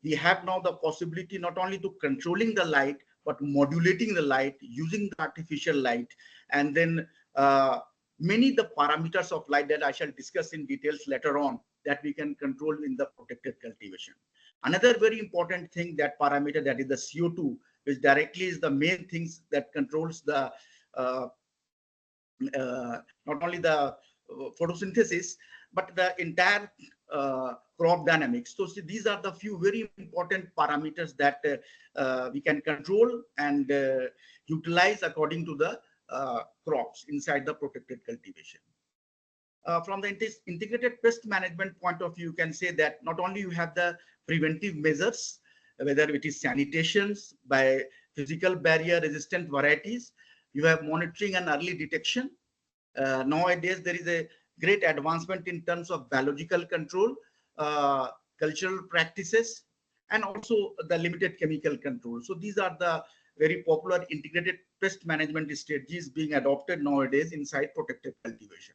We have now the possibility not only to controlling the light, but modulating the light, using the artificial light. And then many the parameters of light that I shall discuss in details later on, that we can control in the protected cultivation. Another very important thing, that parameter, that is the CO2, which directly is the main things that controls the not only the photosynthesis, but the entire crop dynamics. So see, these are the few very important parameters that we can control and utilize according to the crops inside the protected cultivation. From the integrated pest management point of view, you can say that not only you have the preventive measures, whether it is sanitations by physical barrier resistant varieties, you have monitoring and early detection. Nowadays, there is a great advancement in terms of biological control, cultural practices, and also the limited chemical control. So these are the very popular integrated pest management strategies being adopted nowadays inside protected cultivation.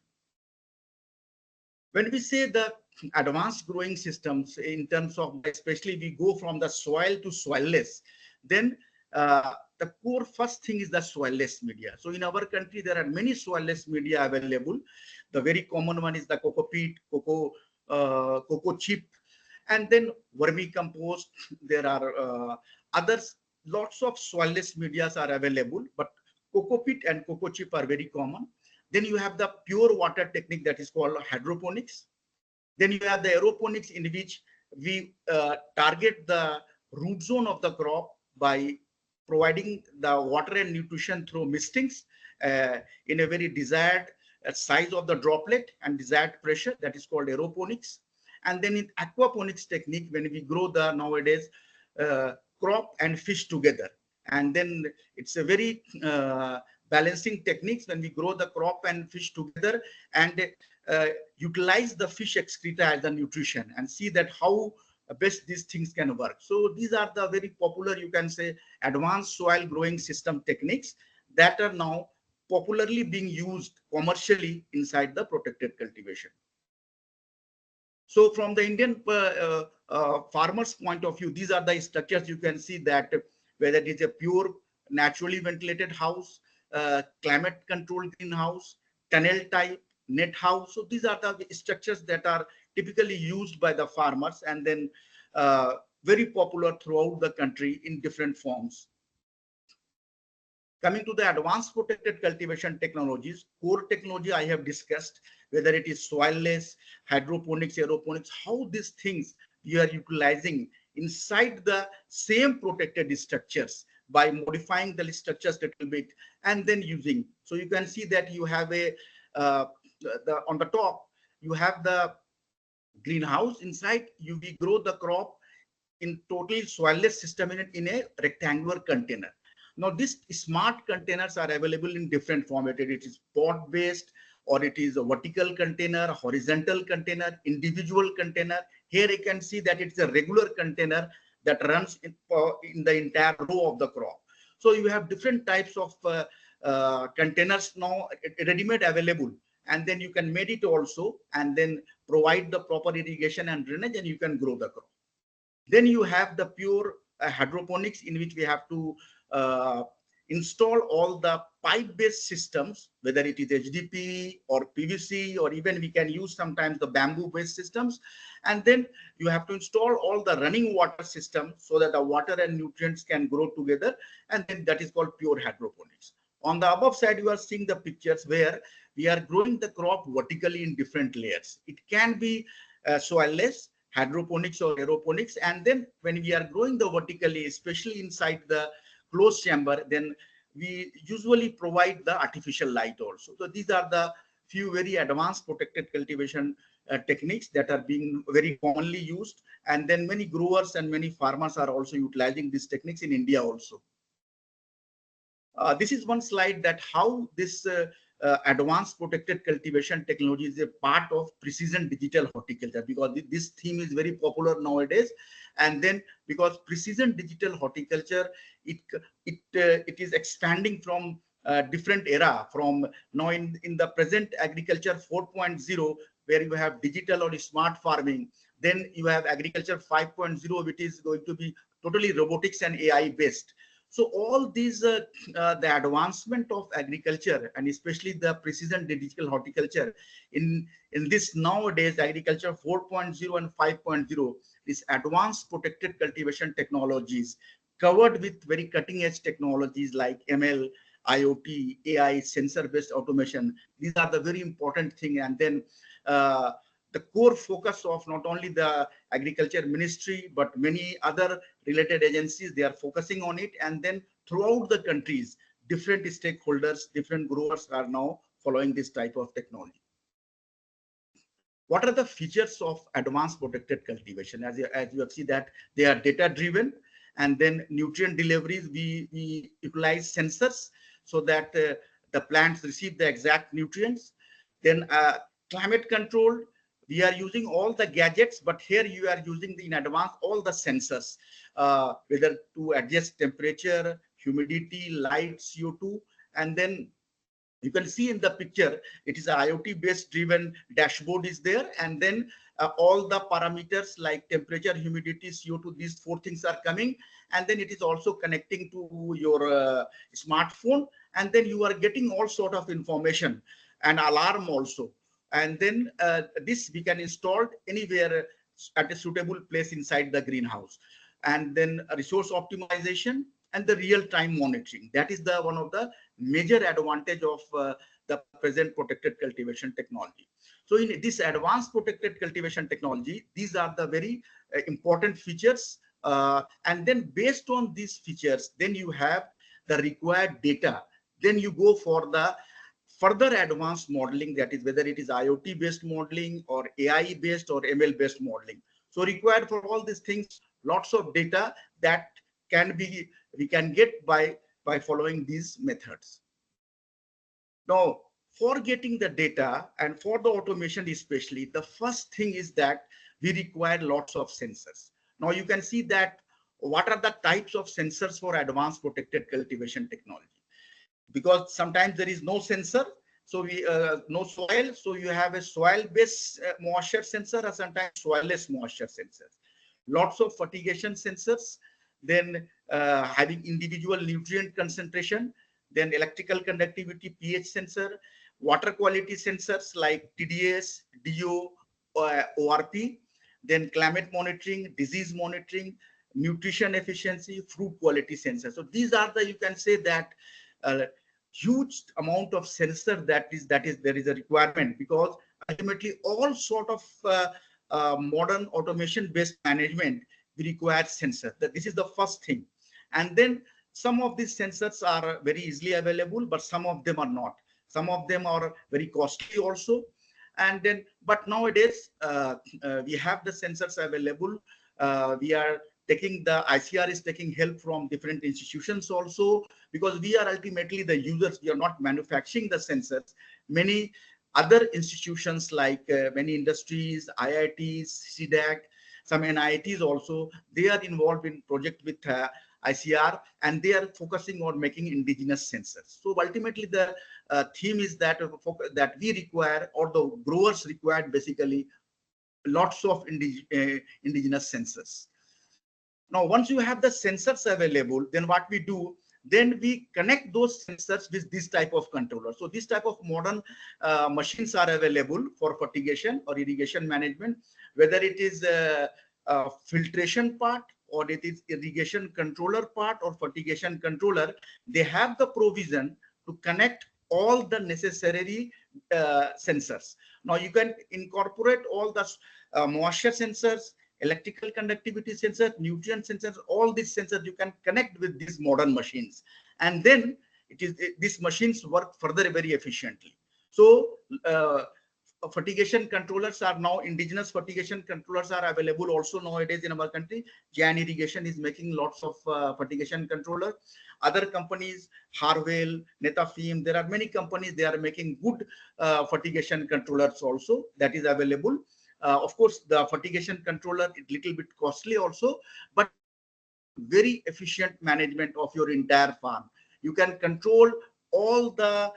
When we say the advanced growing systems in terms of, especially we go from the soil to soilless, then the core first thing is the soilless media. So in our country, there are many soilless media available. The very common one is the cocoa peat, cocoa chip, and then vermicompost. There are others, lots of soilless medias are available, but cocoa peat and cocoa chip are very common. Then you have the pure water technique that is called hydroponics. Then you have the aeroponics, in which we target the root zone of the crop by providing the water and nutrition through mistings in a very desired size of the droplet and desired pressure. That is called aeroponics. And then in aquaponics technique, when we grow the nowadays crop and fish together, and then it's a very balancing techniques when we grow the crop and fish together and utilize the fish excreta as the nutrition and see that how best these things can work. So these are the very popular, you can say, advanced soil growing system techniques that are now popularly being used commercially inside the protected cultivation. So from the Indian farmers' point of view, these are the structures. You can see that whether it is a pure naturally ventilated house, climate controlled greenhouse, tunnel type, net house. So these are the structures that are typically used by the farmers and then very popular throughout the country in different forms. Coming to the advanced protected cultivation technologies, core technology I have discussed, whether it is soilless, hydroponics, aeroponics, how these things you are utilizing inside the same protected structures by modifying the structures a little bit and then using. So you can see that you have a, on the top, you have the greenhouse. Inside, we grow the crop in totally soilless system in a rectangular container. Now, these smart containers are available in different formats. It is pot based, or it is a vertical container, horizontal container, individual container. Here you can see that it's a regular container that runs in the entire row of the crop. So you have different types of containers now ready-made available, and then you can made it also and then provide the proper irrigation and drainage, and you can grow the crop. Then you have the pure hydroponics, in which we have to install all the pipe-based systems, whether it is HDP or PVC, or even we can use sometimes the bamboo-based systems. And then you have to install all the running water system so that the water and nutrients can grow together. And then that is called pure hydroponics. On the above side, you are seeing the pictures where we are growing the crop vertically in different layers. It can be soilless, hydroponics or aeroponics. And then when we are growing the vertically, especially inside the closed chamber, then we usually provide the artificial light also. So these are the few very advanced protected cultivation techniques that are being very commonly used. And then many growers and many farmers are also utilizing these techniques in India also. This is one slide that how this advanced protected cultivation technology is a part of precision digital horticulture, because this theme is very popular nowadays. And then because precision digital horticulture, it is expanding from different era, from now in the present agriculture 4.0, where you have digital or smart farming. Then you have agriculture 5.0, which is going to be totally robotics and AI based. So all these, the advancement of agriculture, and especially the precision digital horticulture in this nowadays agriculture 4.0 and 5.0, these advanced protected cultivation technologies covered with very cutting edge technologies like ML, IoT, AI, sensor based automation. These are the very important thing. And then the core focus of not only the agriculture ministry, but many other related agencies. They are focusing on it. And then throughout the countries, different stakeholders, different growers are now following this type of technology. What are the features of advanced protected cultivation? As you have seen that they are data driven, and then nutrient deliveries, we utilize sensors so that the plants receive the exact nutrients. Then climate control, we are using all the gadgets, but here you are using in advance all the sensors, whether to adjust temperature, humidity, light, CO2, and then you can see in the picture, it is a IoT based driven dashboard is there. And then all the parameters like temperature, humidity, CO2, these four things are coming. And then it is also connecting to your smartphone. And then you are getting all sort of information and alarm also. And then this we can install anywhere at a suitable place inside the greenhouse. And then resource optimization and the real-time monitoring. That is the one of the major advantage of the present protected cultivation technology. So in this advanced protected cultivation technology, these are the very important features. And then based on these features, then you have the required data. Then you go for the further advanced modeling, that is whether it is IoT based modeling or AI based or ML based modeling. So required for all these things, lots of data that we can get by following these methods. Now, for getting the data and for the automation especially, the first thing is that we require lots of sensors. Now you can see that what are the types of sensors for advanced protected cultivation technology. Because sometimes there is no sensor, so we no soil, so you have a soil-based moisture sensor or sometimes soilless moisture sensors. Lots of fertigation sensors, then having individual nutrient concentration, then electrical conductivity, pH sensor, water quality sensors like TDS, DO, ORP, then climate monitoring, disease monitoring, nutrition efficiency, fruit quality sensor. So these are the, you can say that huge amount of sensor that is there is a requirement, because ultimately all sort of modern automation based management we require sensor. That this is the first thing. And then some of these sensors are very easily available, but some of them are not. Some of them are very costly also. And then, but nowadays we have the sensors available. We are taking the ICR is taking help from different institutions also, because we are ultimately the users. We are not manufacturing the sensors. Many other institutions like many industries, IITs, CDAC, some NITs also, they are involved in project with ICR, and they are focusing on making indigenous sensors. So ultimately the theme is that we require, or the growers require, basically lots of indigenous sensors. Now, once you have the sensors available, then what we do, then we connect those sensors with this type of controller. So this type of modern machines are available for fertigation or irrigation management, whether it is a filtration part or it is irrigation controller part or fertigation controller. They have the provision to connect all the necessary sensors. Now you can incorporate all the moisture sensors, electrical conductivity sensor, nutrient sensors, all these sensors you can connect with these modern machines. And then these machines work further very efficiently. So fertigation controllers are now, indigenous fertigation controllers are available also nowadays in our country. Jan Irrigation is making lots of fertigation controller. Other companies, Harwell, Netafim, there are many companies, they are making good fertigation controllers also that is available. Of course, the fertigation controller is little bit costly also, but very efficient management of your entire farm. You can control all the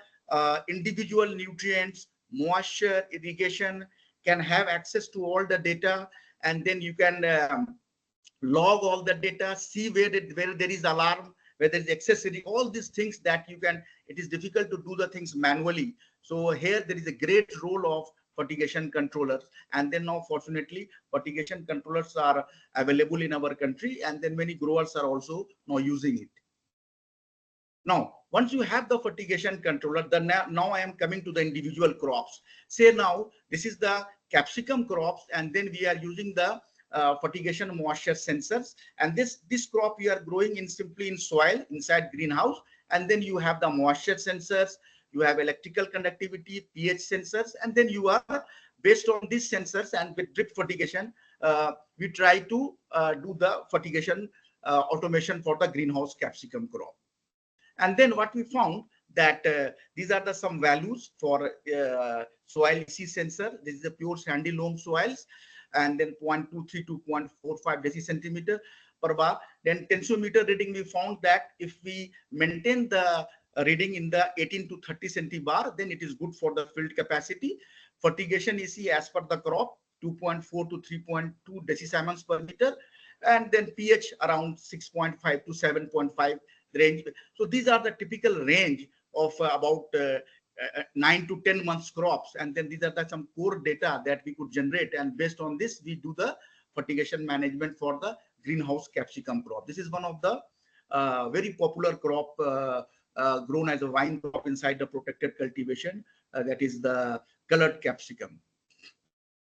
individual nutrients, moisture, irrigation, can have access to all the data, and then you can log all the data, see where there is alarm, where there is excess, all these things that you can, it is difficult to do the things manually. So here there is a great role of fertigation controllers. And then now fortunately fertigation controllers are available in our country, and then many growers are also now using it. Now once you have the fertigation controller, then now I am coming to the individual crops. Say now this is the capsicum crops, and then we are using the fertigation moisture sensors. And this crop we are growing in simply in soil inside greenhouse, and then you have the moisture sensors, you have electrical conductivity, pH sensors, and then you are based on these sensors and with drip fertigation, we try to do the fertigation automation for the greenhouse capsicum crop. And then what we found that these are the some values for soil EC sensor. This is a pure sandy loam soils, and then 0.23 to 0.45 decicentimeter per bar. Then tensiometer reading, we found that if we maintain the reading in the 18 to 30 centibar, then it is good for the field capacity. Fertigation EC as per the crop, 2.4 to 3.2 decisiemens per meter, and then pH around 6.5 to 7.5 range. So these are the typical range of about 9 to 10 months crops, and then these are the some core data that we could generate, and based on this we do the fertigation management for the greenhouse capsicum crop. This is one of the very popular crop grown as a vine crop inside the protected cultivation, that is the colored capsicum.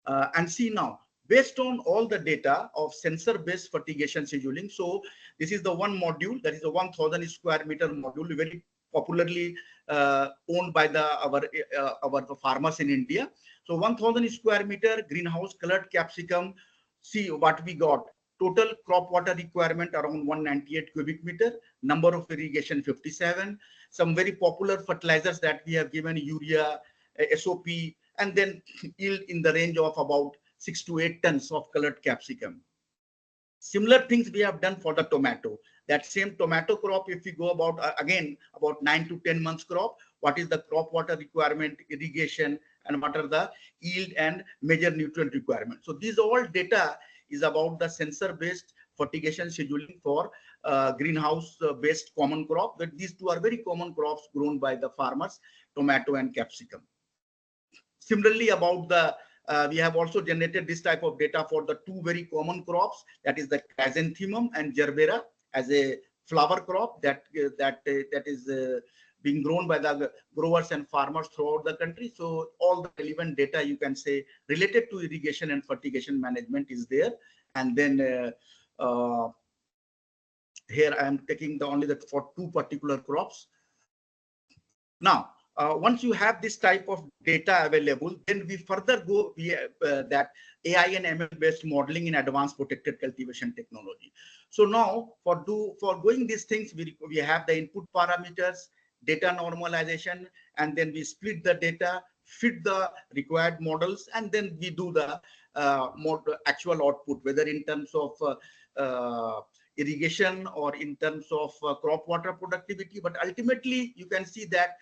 And see now, based on all the data of sensor-based fertigation scheduling, so this is the one module, that is a 1,000 square meter module, very popularly owned by our farmers in India. So 1,000 square meter greenhouse colored capsicum. See what we got. Total crop water requirement around 198 cubic meter. Number of irrigation 57. Some very popular fertilizers that we have given, urea, SOP, and then yield in the range of about 6 to 8 tons of colored capsicum. Similar things we have done for the tomato. That same tomato crop, if we go about again about 9 to 10 months crop, what is the crop water requirement, irrigation, and what are the yield and major nutrient requirements. So these all data is about the sensor-based fertigation scheduling for greenhouse-based common crop. But these two are very common crops grown by the farmers, tomato and capsicum. Similarly, about the we have also generated this type of data for the two very common crops, that is the chrysanthemum and gerbera, as a flower crop that is being grown by the growers and farmers throughout the country. So all the relevant data, you can say, related to irrigation and fertigation management is there. And then here I am taking the only that for two particular crops. Now, once you have this type of data available, then we further go that AI and ML based modeling in advanced protected cultivation technology. So now for going these things, we have the input parameters, data normalization, and then we split the data, fit the required models, and then we do the actual output, whether in terms of irrigation or in terms of crop water productivity. But ultimately, you can see that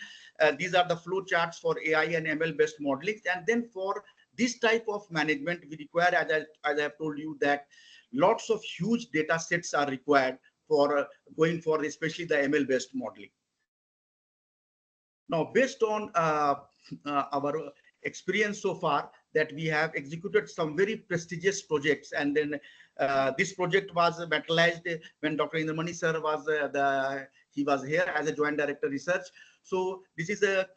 these are the flow charts for AI and ML based modeling. And then for this type of management, we require, as I have told you, that lots of huge data sets are required for going for especially the ML based modeling. Now, based on our experience so far, that we have executed some very prestigious projects, and then this project was materialized when Dr. Indramani sir was he was here as a joint director research. So this is the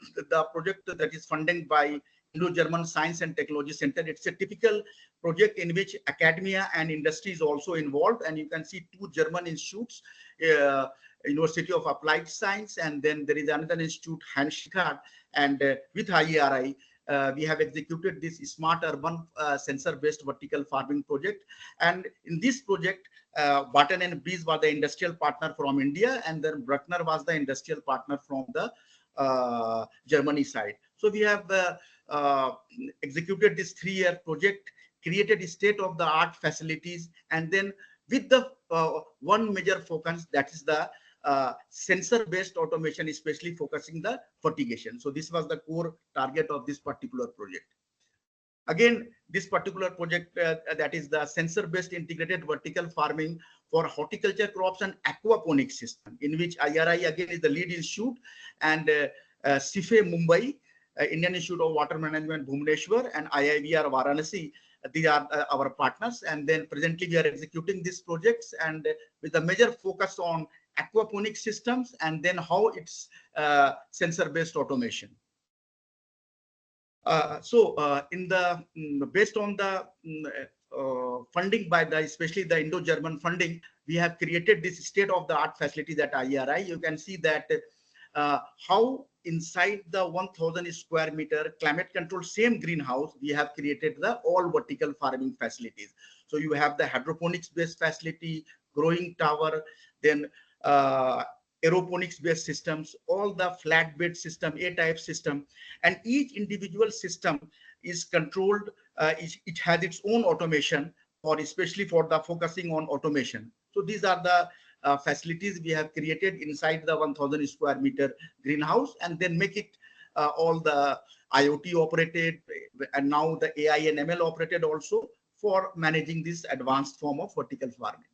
project that is funded by Indo-German Science and Technology Center. It's a typical project in which academia and industry is also involved, and you can see two German institutes, University of Applied Science, and then there is another institute, Hanschigard, and with IERI, we have executed this smart urban sensor-based vertical farming project. And in this project, Barton and Breeze were the industrial partner from India, and then Bruckner was the industrial partner from the Germany side. So we have executed this 3-year project, created state-of-the-art facilities, and then with the one major focus, that is the sensor-based automation, especially focusing the fertigation. So this was the core target of this particular project. Again, this particular project, that is the sensor-based integrated vertical farming for horticulture crops and aquaponics system, in which IRI again is the lead institute, and CIFE Mumbai, Indian Institute of Water Management Bhubaneswar, and IIVR Varanasi. These are our partners, and then presently we are executing these projects, and with a major focus on aquaponics systems, and then how it's sensor-based automation. In the based on the funding by the especially the Indo-German funding, we have created this state-of-the-art facility at IRI. You can see that how inside the 1,000 square meter climate control same greenhouse we have created the all vertical farming facilities. So you have the hydroponics based facility, growing tower, then aeroponics based systems, all the flat bed system, A-type system, and each individual system is controlled. It has its own automation, for especially for the focusing on automation. So these are the facilities we have created inside the 1,000 square meter greenhouse, and then make it all the IoT operated, and now the AI and ML operated also for managing this advanced form of vertical farming.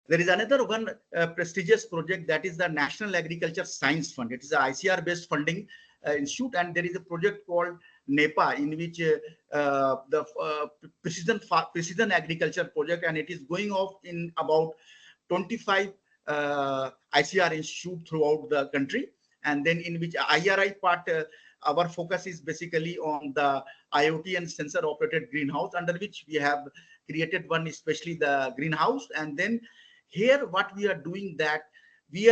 There is another one prestigious project, that is the National Agriculture Science Fund. It is a ICR based funding institute, and there is a project called NEPA, in which the precision agriculture project, and it is going off in about 25 ICR institute throughout the country. And then in which IRI part, our focus is basically on the IoT and sensor operated greenhouse, under which we have created one, especially the greenhouse. And then here what we are doing, that we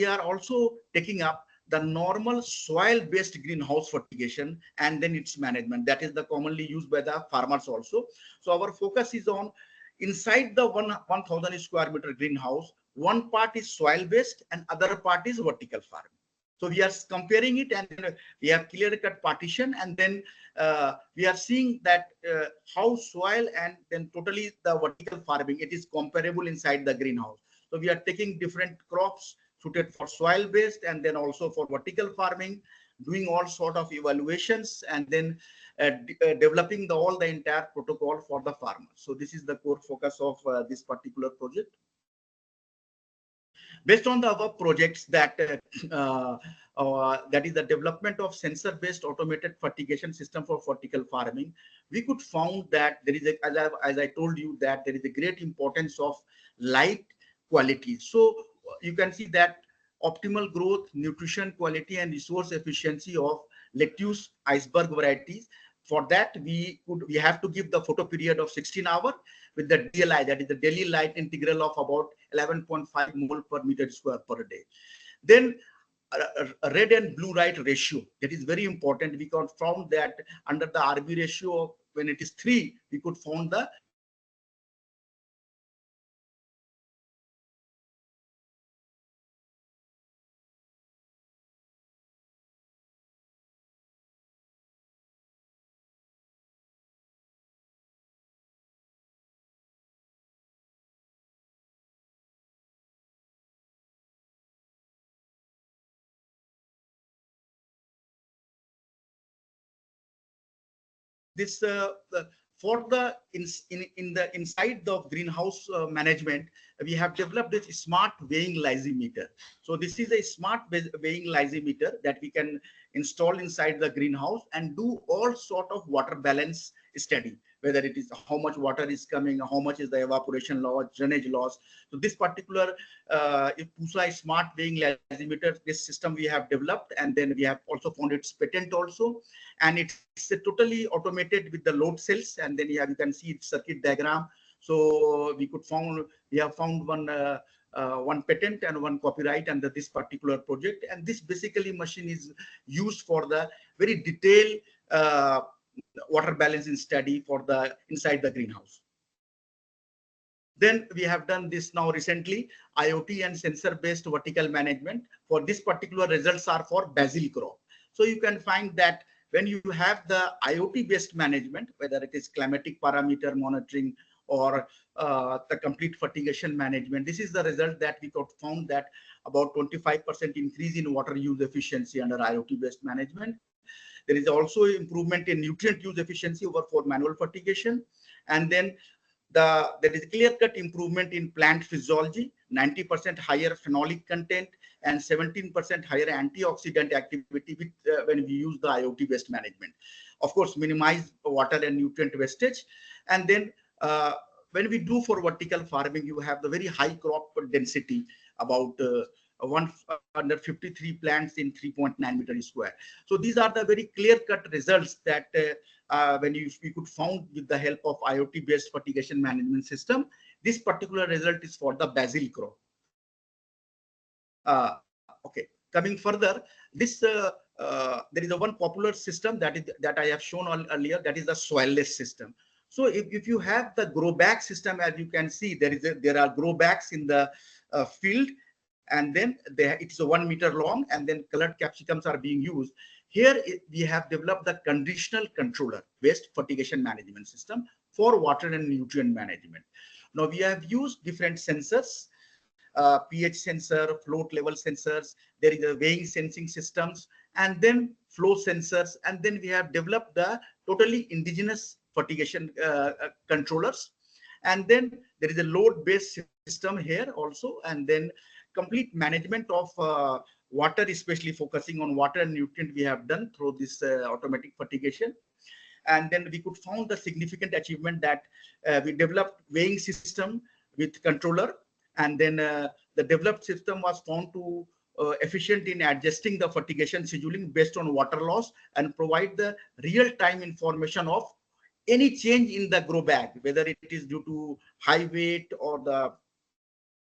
are also taking up the normal soil based greenhouse fertigation and then its management, that is the commonly used by the farmers also. So our focus is on inside the 1,000 square meter greenhouse, one part is soil based and other part is vertical farming. So we are comparing it, and we have clear cut partition, and then we are seeing that how soil and then totally the vertical farming, it is comparable inside the greenhouse. So we are taking different crops suited for soil based and then also for vertical farming, doing all sort of evaluations, and then developing all the entire protocol for the farmer. So this is the core focus of this particular project. Based on the above projects, that that is the development of sensor-based automated fertigation system for vertical farming, we could found that there is a, as I told you, that there is a great importance of light quality. So you can see that optimal growth, nutrition, quality, and resource efficiency of lettuce iceberg varieties. For that, we have to give the photo period of 16 hours with the DLI, that is the daily light integral of about 11.5 mole per meter square per day. Then red and blue light ratio, that is very important. We could found that under the RB ratio, when it is 3, we could found the this for the inside the greenhouse management, we have developed this smart weighing lysimeter. So this is a smart weighing lysimeter that we can install inside the greenhouse and do all sort of water balance study, whether it is how much water is coming, how much is the evaporation loss, drainage loss. So this particular PUSA smart weighing lysimeter, this system we have developed, and then we have also found its patent also, and it's totally automated with the load cells, and then you can see its circuit diagram. So we have found one patent and one copyright under this particular project, and this basically machine is used for the very detailed water balancing study for the inside the greenhouse. Then we have done this now recently, IoT and sensor based vertical management. For this particular results are for basil crop. So you can find that when you have the IoT based management, whether it is climatic parameter monitoring or the complete fertigation management, this is the result that we got found, that about 25% increase in water use efficiency under IoT based management. There is also improvement in nutrient use efficiency over for manual fertigation, and then there is clear-cut improvement in plant physiology, 90% higher phenolic content and 17% higher antioxidant activity with, when we use the IoT-based management. Of course, minimize water and nutrient wastage. And then when we do for vertical farming, you have the very high crop density, about 153 plants in 3.9 meters square. So these are the very clear-cut results that when we could found with the help of IoT-based fertigation management system. This particular result is for the basil crop. Okay, coming further, this there is a one popular system that I have shown earlier, that is the soilless system. So if you have the grow bag system, as you can see, there are grow bags in the field, and then it's a 1 meter long, and then colored capsicums are being used. Here we have developed the conditional controller based fertigation management system for water and nutrient management. Now we have used different sensors, pH sensor, float level sensors, there is a weighing sensing systems, and then flow sensors, and then we have developed the totally indigenous fertigation controllers, and then there is a load based system here also, and then complete management of water, especially focusing on water and nutrient, we have done through this automatic fertigation. And then we could found the significant achievement that we developed weighing system with controller, and then the developed system was found to efficient in adjusting the fertigation scheduling based on water loss, and provide the real-time information of any change in the grow bag, whether it is due to high weight or the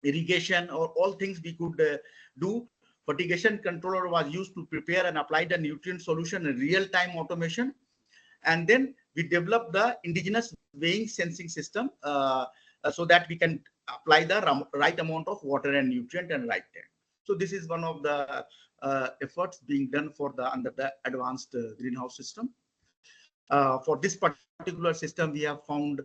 irrigation or all things we could do. Fertigation controller was used to prepare and apply the nutrient solution in real-time automation. And then we developed the indigenous weighing sensing system so that we can apply the right amount of water and nutrient and right time. So this is one of the efforts being done for under the advanced greenhouse system. For this particular system, we have found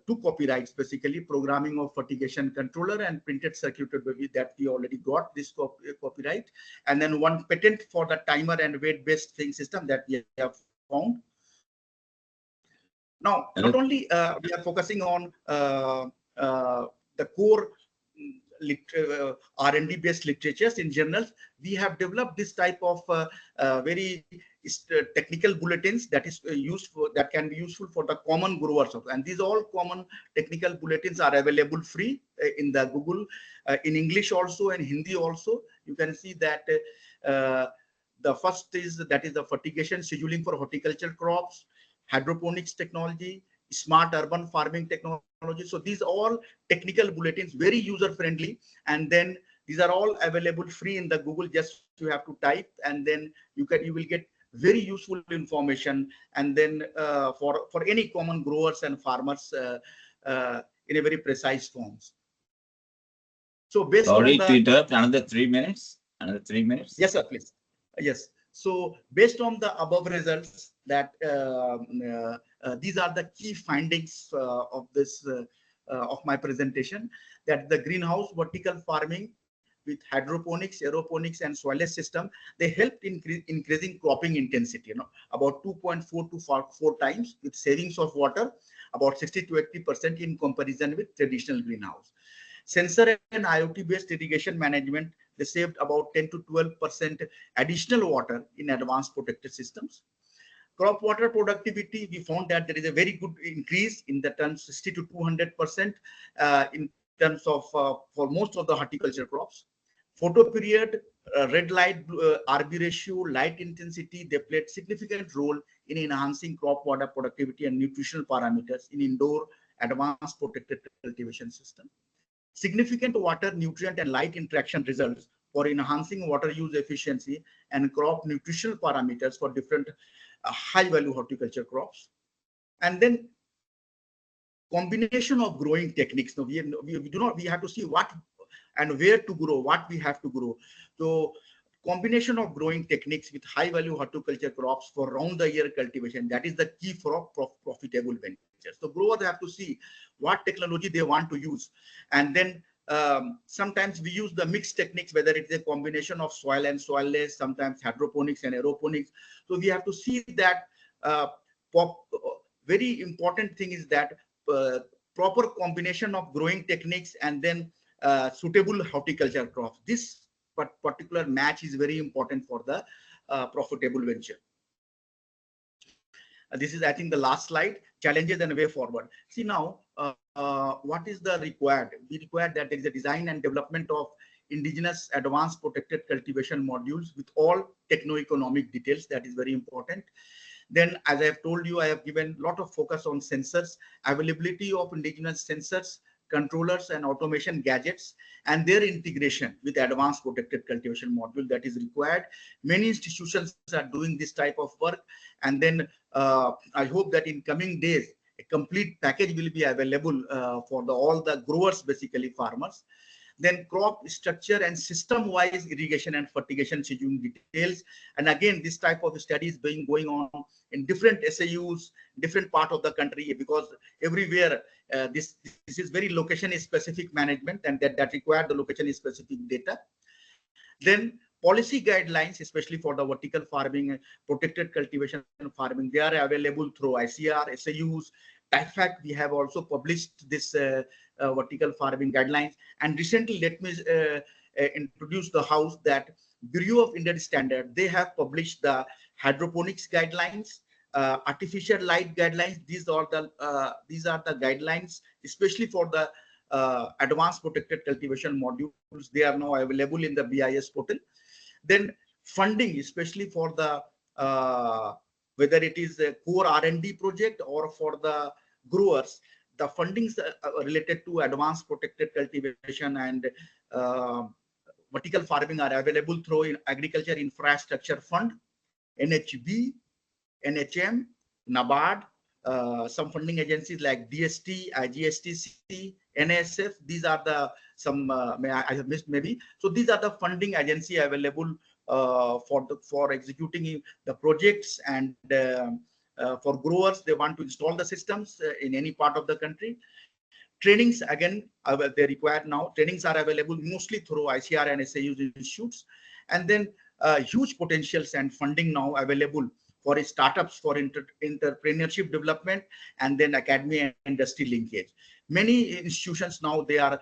two copyrights, basically programming of fertigation controller and printed circuit baby, that we already got this copyright, and then one patent for the timer and weight based thing system that we have found. Now, not only we are focusing on the core R&D based literatures in journals, we have developed this type of very technical bulletins that is that can be useful for the common growers. And these all common technical bulletins are available free in the Google, in English also and Hindi also. You can see that the first is the fertigation scheduling for horticulture crops, hydroponics technology, smart urban farming technology. So these all technical bulletins, very user friendly, and then these are all available free in the Google. Just you have to type, and then you will get very useful information, and then for any common growers and farmers in a very precise forms. So based on to interrupt, another 3 minutes. Another 3 minutes. Yes, sir, please. Yes. So based on the above results, that these are the key findings of this of my presentation, that the greenhouse vertical farming with hydroponics, aeroponics, and soilless system, they helped in increasing cropping intensity, about 2.4 to 4 times, with savings of water about 60 to 80% in comparison with traditional greenhouse. Sensor and IoT-based irrigation management, they saved about 10 to 12% additional water in advanced protected systems. Crop water productivity, we found that there is a very good increase in the terms 60 to 200% in terms of for most of the horticulture crops. Photo period, red light, RB ratio, light intensity, they played significant role in enhancing crop water productivity and nutritional parameters in indoor advanced protected cultivation system. Significant water, nutrient, and light interaction results for enhancing water use efficiency and crop nutritional parameters for different high-value horticulture crops. And then combination of growing techniques. Now we have to see what and where to grow, what we have to grow. So combination of growing techniques with high-value horticulture crops for round-the-year cultivation, that is the key for profitable ventures. So growers have to see what technology they want to use, and then sometimes we use the mixed techniques, whether it's a combination of soil and soilless, sometimes hydroponics and aeroponics. So we have to see that very important thing is that proper combination of growing techniques and then suitable horticulture crops. This particular match is very important for the profitable venture. This is, I think, the last slide, challenges and way forward. See now, what is the required? We require that there is a design and development of indigenous advanced protected cultivation modules with all techno-economic details. That is very important. Then, as I have told you, I have given a lot of focus on sensors, availability of indigenous sensors, controllers and automation gadgets, and their integration with advanced protected cultivation module that is required. Many institutions are doing this type of work. And then I hope that in coming days, a complete package will be available for all the growers, basically farmers. Then crop structure and system-wise irrigation and fertigation scheduling details. And again, this type of studies going on in different SAUs, different part of the country, because everywhere this is very location-specific management, and that require the location-specific data. Then policy guidelines, especially for the vertical farming, protected cultivation farming, they are available through ICR, SAUs, TIFAC. We have also published this vertical farming guidelines. And recently, let me introduce the house that Bureau of Indian Standard, they have published the hydroponics guidelines, artificial light guidelines. These are the guidelines, especially for the advanced protected cultivation modules. They are now available in the BIS portal. Then funding, especially for the whether it is a core R&D project or for the growers, the fundings related to advanced protected cultivation and vertical farming are available through Agriculture Infrastructure Fund, NHB, NHM, NABARD, some funding agencies like DST, IGSTC, NSF. These are the some I have missed maybe. So these are the funding agency available for executing the projects, and for growers, they want to install the systems in any part of the country. Trainings, again, they require now. Trainings are available mostly through ICR and SAU institutes. And then huge potentials and funding now available for startups, for entrepreneurship development, and then academy and industry linkage. Many institutions now, they are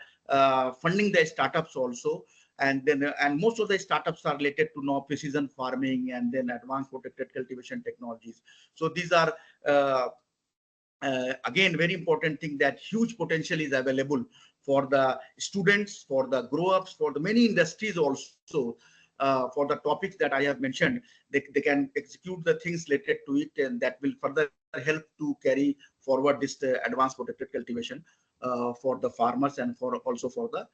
funding their startups also. And then most of the startups are related to now precision farming and then advanced protected cultivation technologies. So these are again very important thing, that huge potential is available for the students, for the grow-ups, for the many industries also. For the topics that I have mentioned, they can execute the things related to it, and that will further help to carry forward this advanced protected cultivation for the farmers and for also for the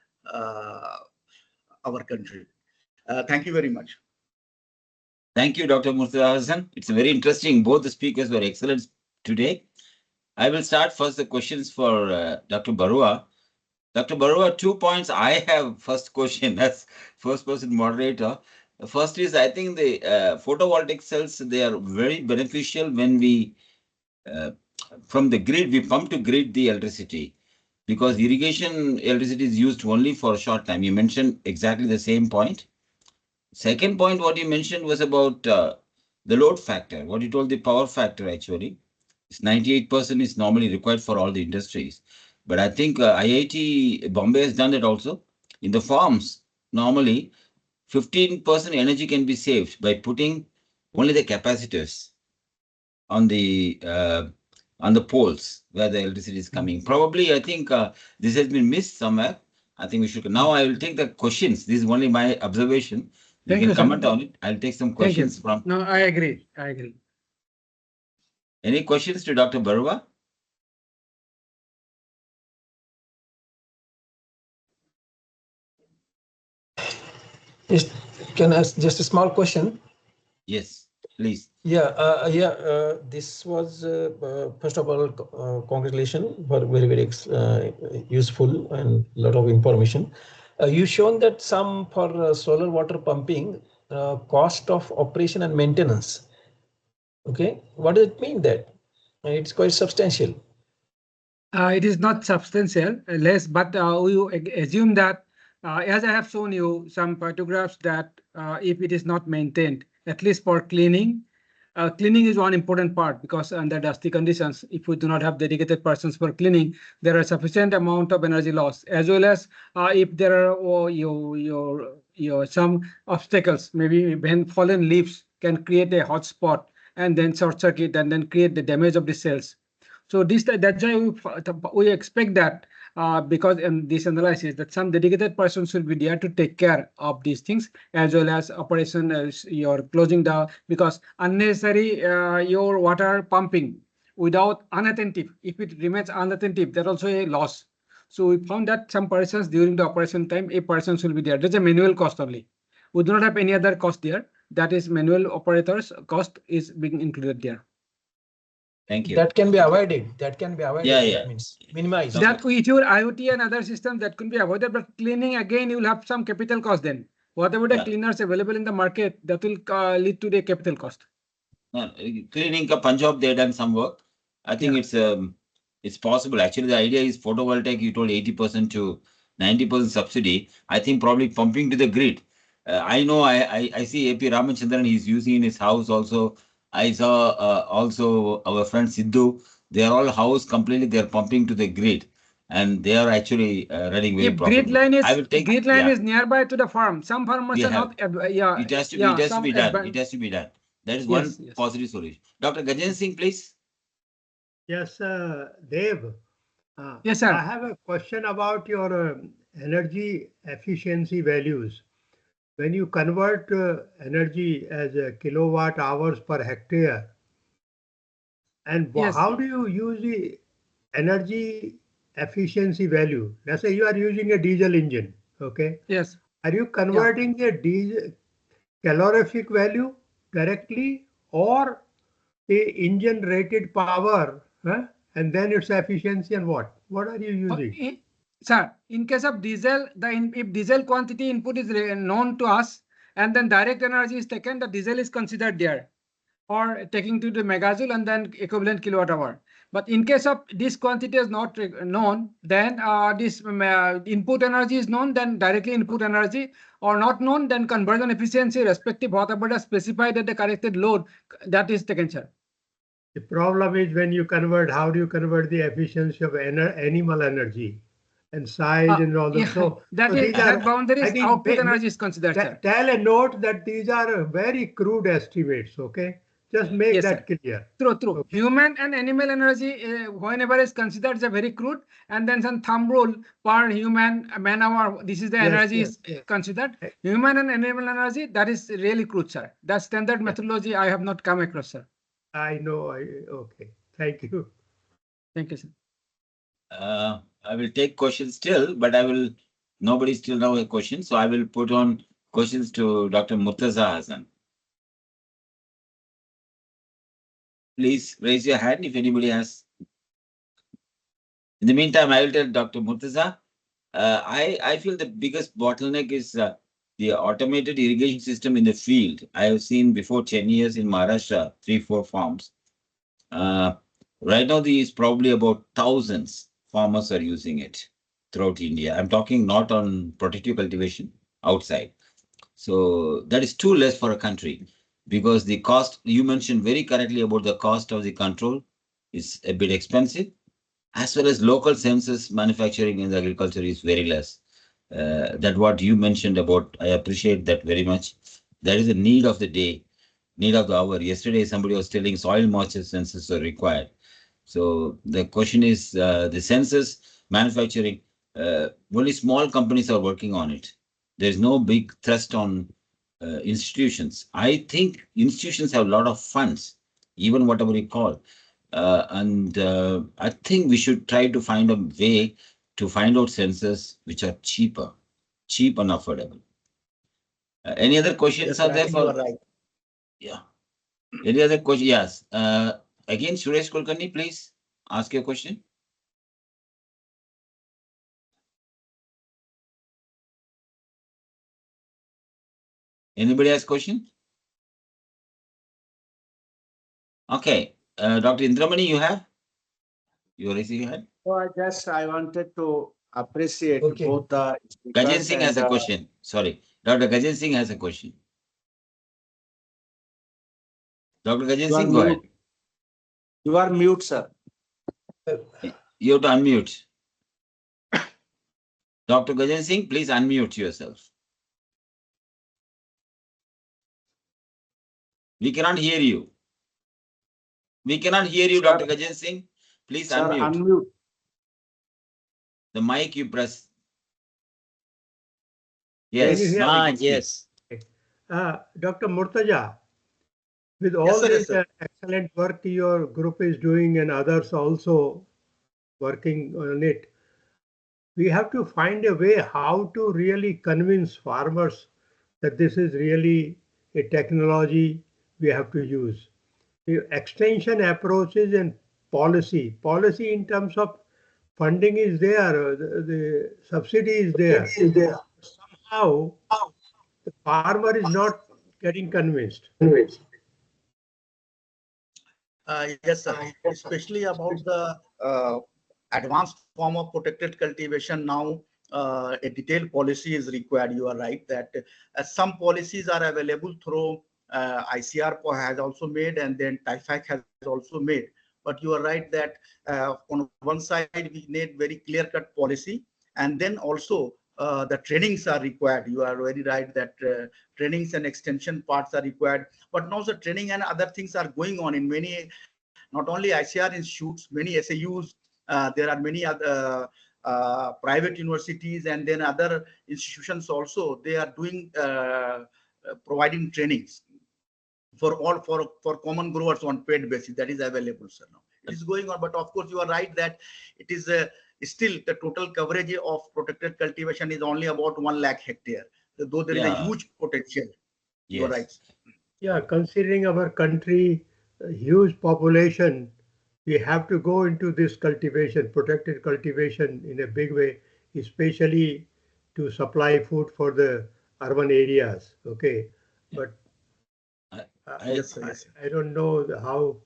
our country. Thank you very much. Thank you, Dr. Murtaza Hasan. It's very interesting. Both the speakers were excellent today. I will start first the questions for Dr. Baruah. Dr. Baruah, 2 points. I have first question as first person moderator. The first is, I think the photovoltaic cells, they are very beneficial when we, from the grid, we pump to grid the electricity, because irrigation electricity is used only for a short time. You mentioned exactly the same point. Second point, what you mentioned was about the load factor. What you told, the power factor actually. It's 98% is normally required for all the industries. But I think IIT Bombay has done it also. In the farms, normally 15% energy can be saved by putting only the capacitors on the poles where the electricity is coming. Probably, I think this has been missed somewhere. I think we should. Now I will take the questions. This is only my observation. You can comment on it. I'll take some questions from. No, I agree. I agree. Any questions to Dr. Baruah? Yes, can I ask just a small question? Yes, please. This was first of all, congratulations for very useful and lot of information. You shown that some for solar water pumping, cost of operation and maintenance. Okay, what does it mean that? It's quite substantial. It is not substantial, less, but we assume that, as I have shown you some photographs, that if it is not maintained, at least for cleaning, cleaning is one important part, because under dusty conditions, if we do not have dedicated persons for cleaning, there are sufficient amount of energy loss, as well as if there are some obstacles, maybe when fallen leaves can create a hot spot and then short circuit and then create the damage of the cells. So that's why we expect that because in this analysis that some dedicated persons will be there to take care of these things as well as operation as your closing down, because unnecessary your water pumping without unattentive, if it remains unattentive, that also a loss. So we found that some persons during the operation time, a person will be there. There's a manual cost only. We do not have any other cost there. That is manual operators cost is being included there. Thank you. That can be avoided. That can be avoided. Yeah. That means minimize. That with your IoT and other systems that could be avoided, but cleaning again, you will have some capital cost then. Whatever the Yeah. cleaners available in the market, that will lead to the capital cost. Cleaning ka Punjab, they done some work. I think it's possible. Actually, the idea is photovoltaic. You told 80% to 90% subsidy. I think probably pumping to the grid. I know. I see AP Ramachandran. He's using in his house also. I saw also our friend Sidhu. They are all house completely. They are pumping to the grid, and they are actually running very If properly. grid line is I will take. grid line Yeah, is nearby to the farm, some farmers we are have. not. Yeah, It has to be. yeah, It has to some be done. It has to be done. That is one Yes. positive solution. Dr. Gajen Singh, please. Yes, Dev. Yes, sir. I have a question about your energy efficiency values. When you convert energy as kilowatt hours per hectare, and Yes. how do you use the energy efficiency value? Let's say you are using a diesel engine, okay? Yes. Are you converting a diesel calorific value directly or a engine rated power, and then its efficiency and what? What are you using? Sir, in case of diesel, if diesel quantity input is known to us and then direct energy is taken, the diesel is considered there or taking to the megajoule and then equivalent kilowatt hour. But in case of this quantity is not known, then this input energy is known, then directly input energy, or not known, then conversion efficiency respective whatever is specified at the corrected load, that is taken, sir. The problem is when you convert, how do you convert the efficiency of animal energy and size and all that? So that boundary I is think, output energy is considered, sir. tell a note that these are very crude estimates, okay? Just make Yes, that sir. clear. True. Okay. Human and animal energy, whenever is considered as a very crude, and then some thumb rule per human man hour, this is the energy is considered. Human and animal energy, that is really crude, sir. That standard methodology I have not come across, sir. I know. Okay. Thank you. Thank you, sir. I will take questions still, but nobody still know a question. So I will put on questions to Dr. Murtaza Hasan. Please raise your hand if anybody has. In the meantime, I will tell Dr. Murtaza. I feel the biggest bottleneck is the automated irrigation system in the field. I have seen before 10 years in Maharashtra, 3-4 farms. Right now, there is probably about thousands farmers are using it throughout India. I'm talking not on protective cultivation outside. So that is too less for a country because the cost, you mentioned very correctly about the cost of the control is a bit expensive, as well as local census manufacturing in the agriculture is very less. That what you mentioned about, I appreciate that very much. That is the need of the day, need of the hour. Yesterday, somebody was telling soil moisture census are required. So the question is the census manufacturing, only small companies are working on it. There's no big thrust on institutions. I think institutions have a lot of funds, even whatever you call. And I think we should try to find a way to find out census which are cheap and affordable. Any other questions are there for? Right. Yeah. Any other question? Yes. Again, Suresh Kulkarni, please ask your question. Anybody has question? Okay. Dr. Indramani, you have? You raising your hand? So I wanted to appreciate Okay. both the Gajen speakers Singh has a question. Sorry. Dr. Gajen Singh has a question. Dr. Gajen You are Singh, go ahead. mute. You are mute, sir. You have to unmute. Dr. Gajen Singh, please unmute yourself. We cannot hear you. We cannot hear you, Sir. Dr. Gajen Singh. Please Sir, unmute. unmute. The mic you press. Can you Yes, hear now Ah, you can speak. yes. Dr. Murtaza, with Yes, all sir, yes, this sir. excellent work your group is doing and others also working on it, we have to find a way how to really convince farmers that this is really a technology we have to use. The extension approaches and policy. Policy in terms of funding is there, the subsidy is there. Somehow the farmer is not getting convinced. Yes, sir. Especially about the advanced form of protected cultivation now, a detailed policy is required. You are right that some policies are available through ICR has also made, and then TIFAC has also made. But you are right that on one side we need very clear-cut policy, and then also the trainings are required. You are very right that trainings and extension parts are required. But now the training and other things are going on in many, not only ICR institutes, many SAUs. There are many other private universities, and then other institutions also. They are doing providing trainings for all for common growers on paid basis. That is available, sir. Now it is going on, but of course you are right that it is still the total coverage of protected cultivation is only about 1 lakh hectare. Though there is a huge potential. You are Yes. right. Yeah, considering our country, huge population, we have to go into this cultivation, protected cultivation in a big way, especially to supply food for the urban areas. Okay, but I, Yes, sir. Yes, sir. I don't know how.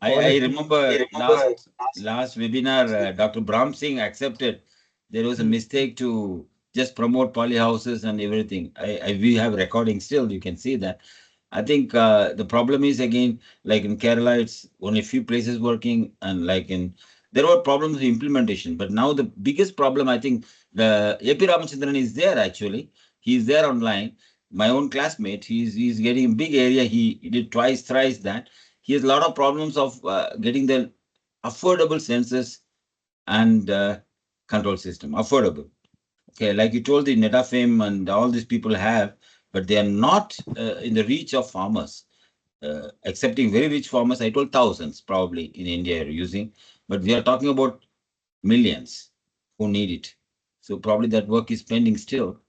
I remember last webinar, Dr. Brahm Singh accepted there was a mistake to just promote polyhouses and everything. We have recording still. You can see that. I think the problem is again, like in Kerala, it's only a few places working, and like in there were problems with implementation. But now the biggest problem, I think, the AP Ramachandran is there actually. He's there online. My own classmate, he's getting a big area. He did twice, thrice that. He has a lot of problems of getting the affordable census and control system. Affordable. Okay, like you told, the Netafame and all these people have, but they are not in the reach of farmers. Excepting very rich farmers, I told thousands probably in India are using, but we are talking about millions who need it. So probably that work is pending still.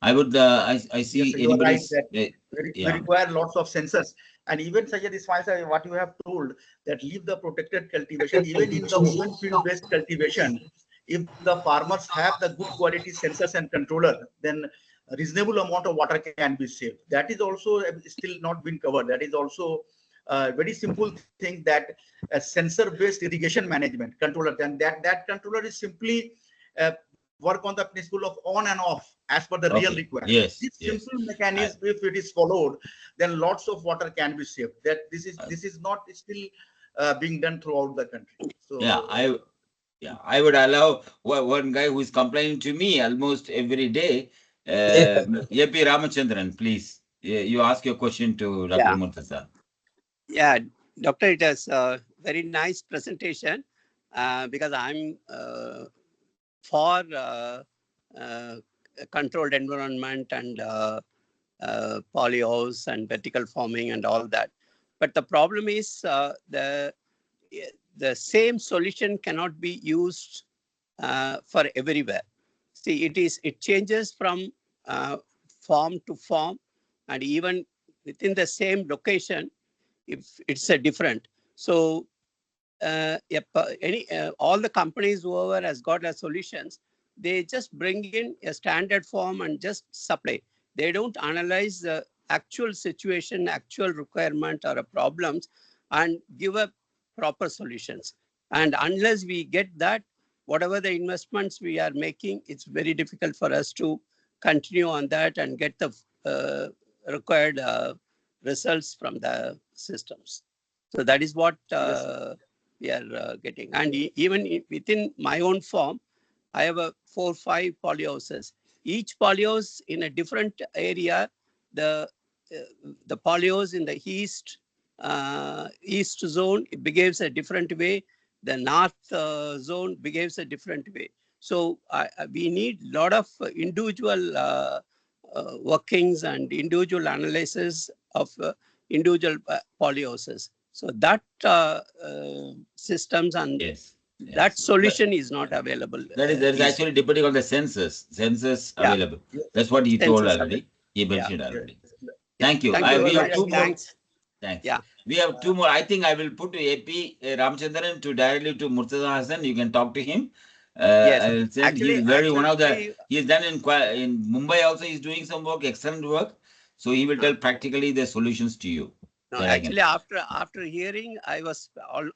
I would, I see Yes, sir, you are right anybody's, that we yeah, require lots of sensors. And even Sajid Ismail sir, what you have told that leave the protected cultivation, even in the open field based cultivation, if the farmers have the good quality sensors and controller, then a reasonable amount of water can be saved. That is also still not been covered. That is also a very simple thing, that a sensor based irrigation management controller, then that controller is simply work on the principle of on and off as per the real okay, requirement. yes, This yes. simple mechanism, if it is followed, then lots of water can be saved. That this is not still being done throughout the country. So Yeah, I would allow one guy who is complaining to me almost every day, AP Ramachandran, please. You ask your question to Dr. Yeah, Murtaza. yeah, Doctor, it is a very nice presentation because I'm for controlled environment and polyhouse and vertical farming and all that. But the problem is the same solution cannot be used for everywhere. See, it changes from farm to farm, and even within the same location, if it's a different. So all the companies, whoever has got a solutions, they just bring in a standard form and just supply. They don't analyze the actual situation, actual requirement or problems, and give a proper solutions. And unless we get that, whatever the investments we are making, it's very difficult for us to continue on that and get the required results from the systems. So that is what we are getting. And even within my own farm, I have 4 or 5 polyhouses. Each polyhouse in a different area, the polyhouse in the east zone, it behaves a different way. The north zone behaves a different way. So we need a lot of individual workings and individual analysis of individual polyhouses. So that systems and Yes. that solution is not available. That is actually depending on the census Yeah. available. That's what he told Census already. He Yeah. mentioned already. Yeah. Thank you. Thank you We very have much. two more. Thanks. Thanks. Yeah. We have two more. I think I will put to AP Ramchandran to directly to Murtaza Hasan. You can talk to him. Yes. I will send. Actually, He's very one of the. actually, He's done in Mumbai also. He's doing some work, excellent work. So he will tell practically the solutions to you. No, that I can- actually, after hearing, I was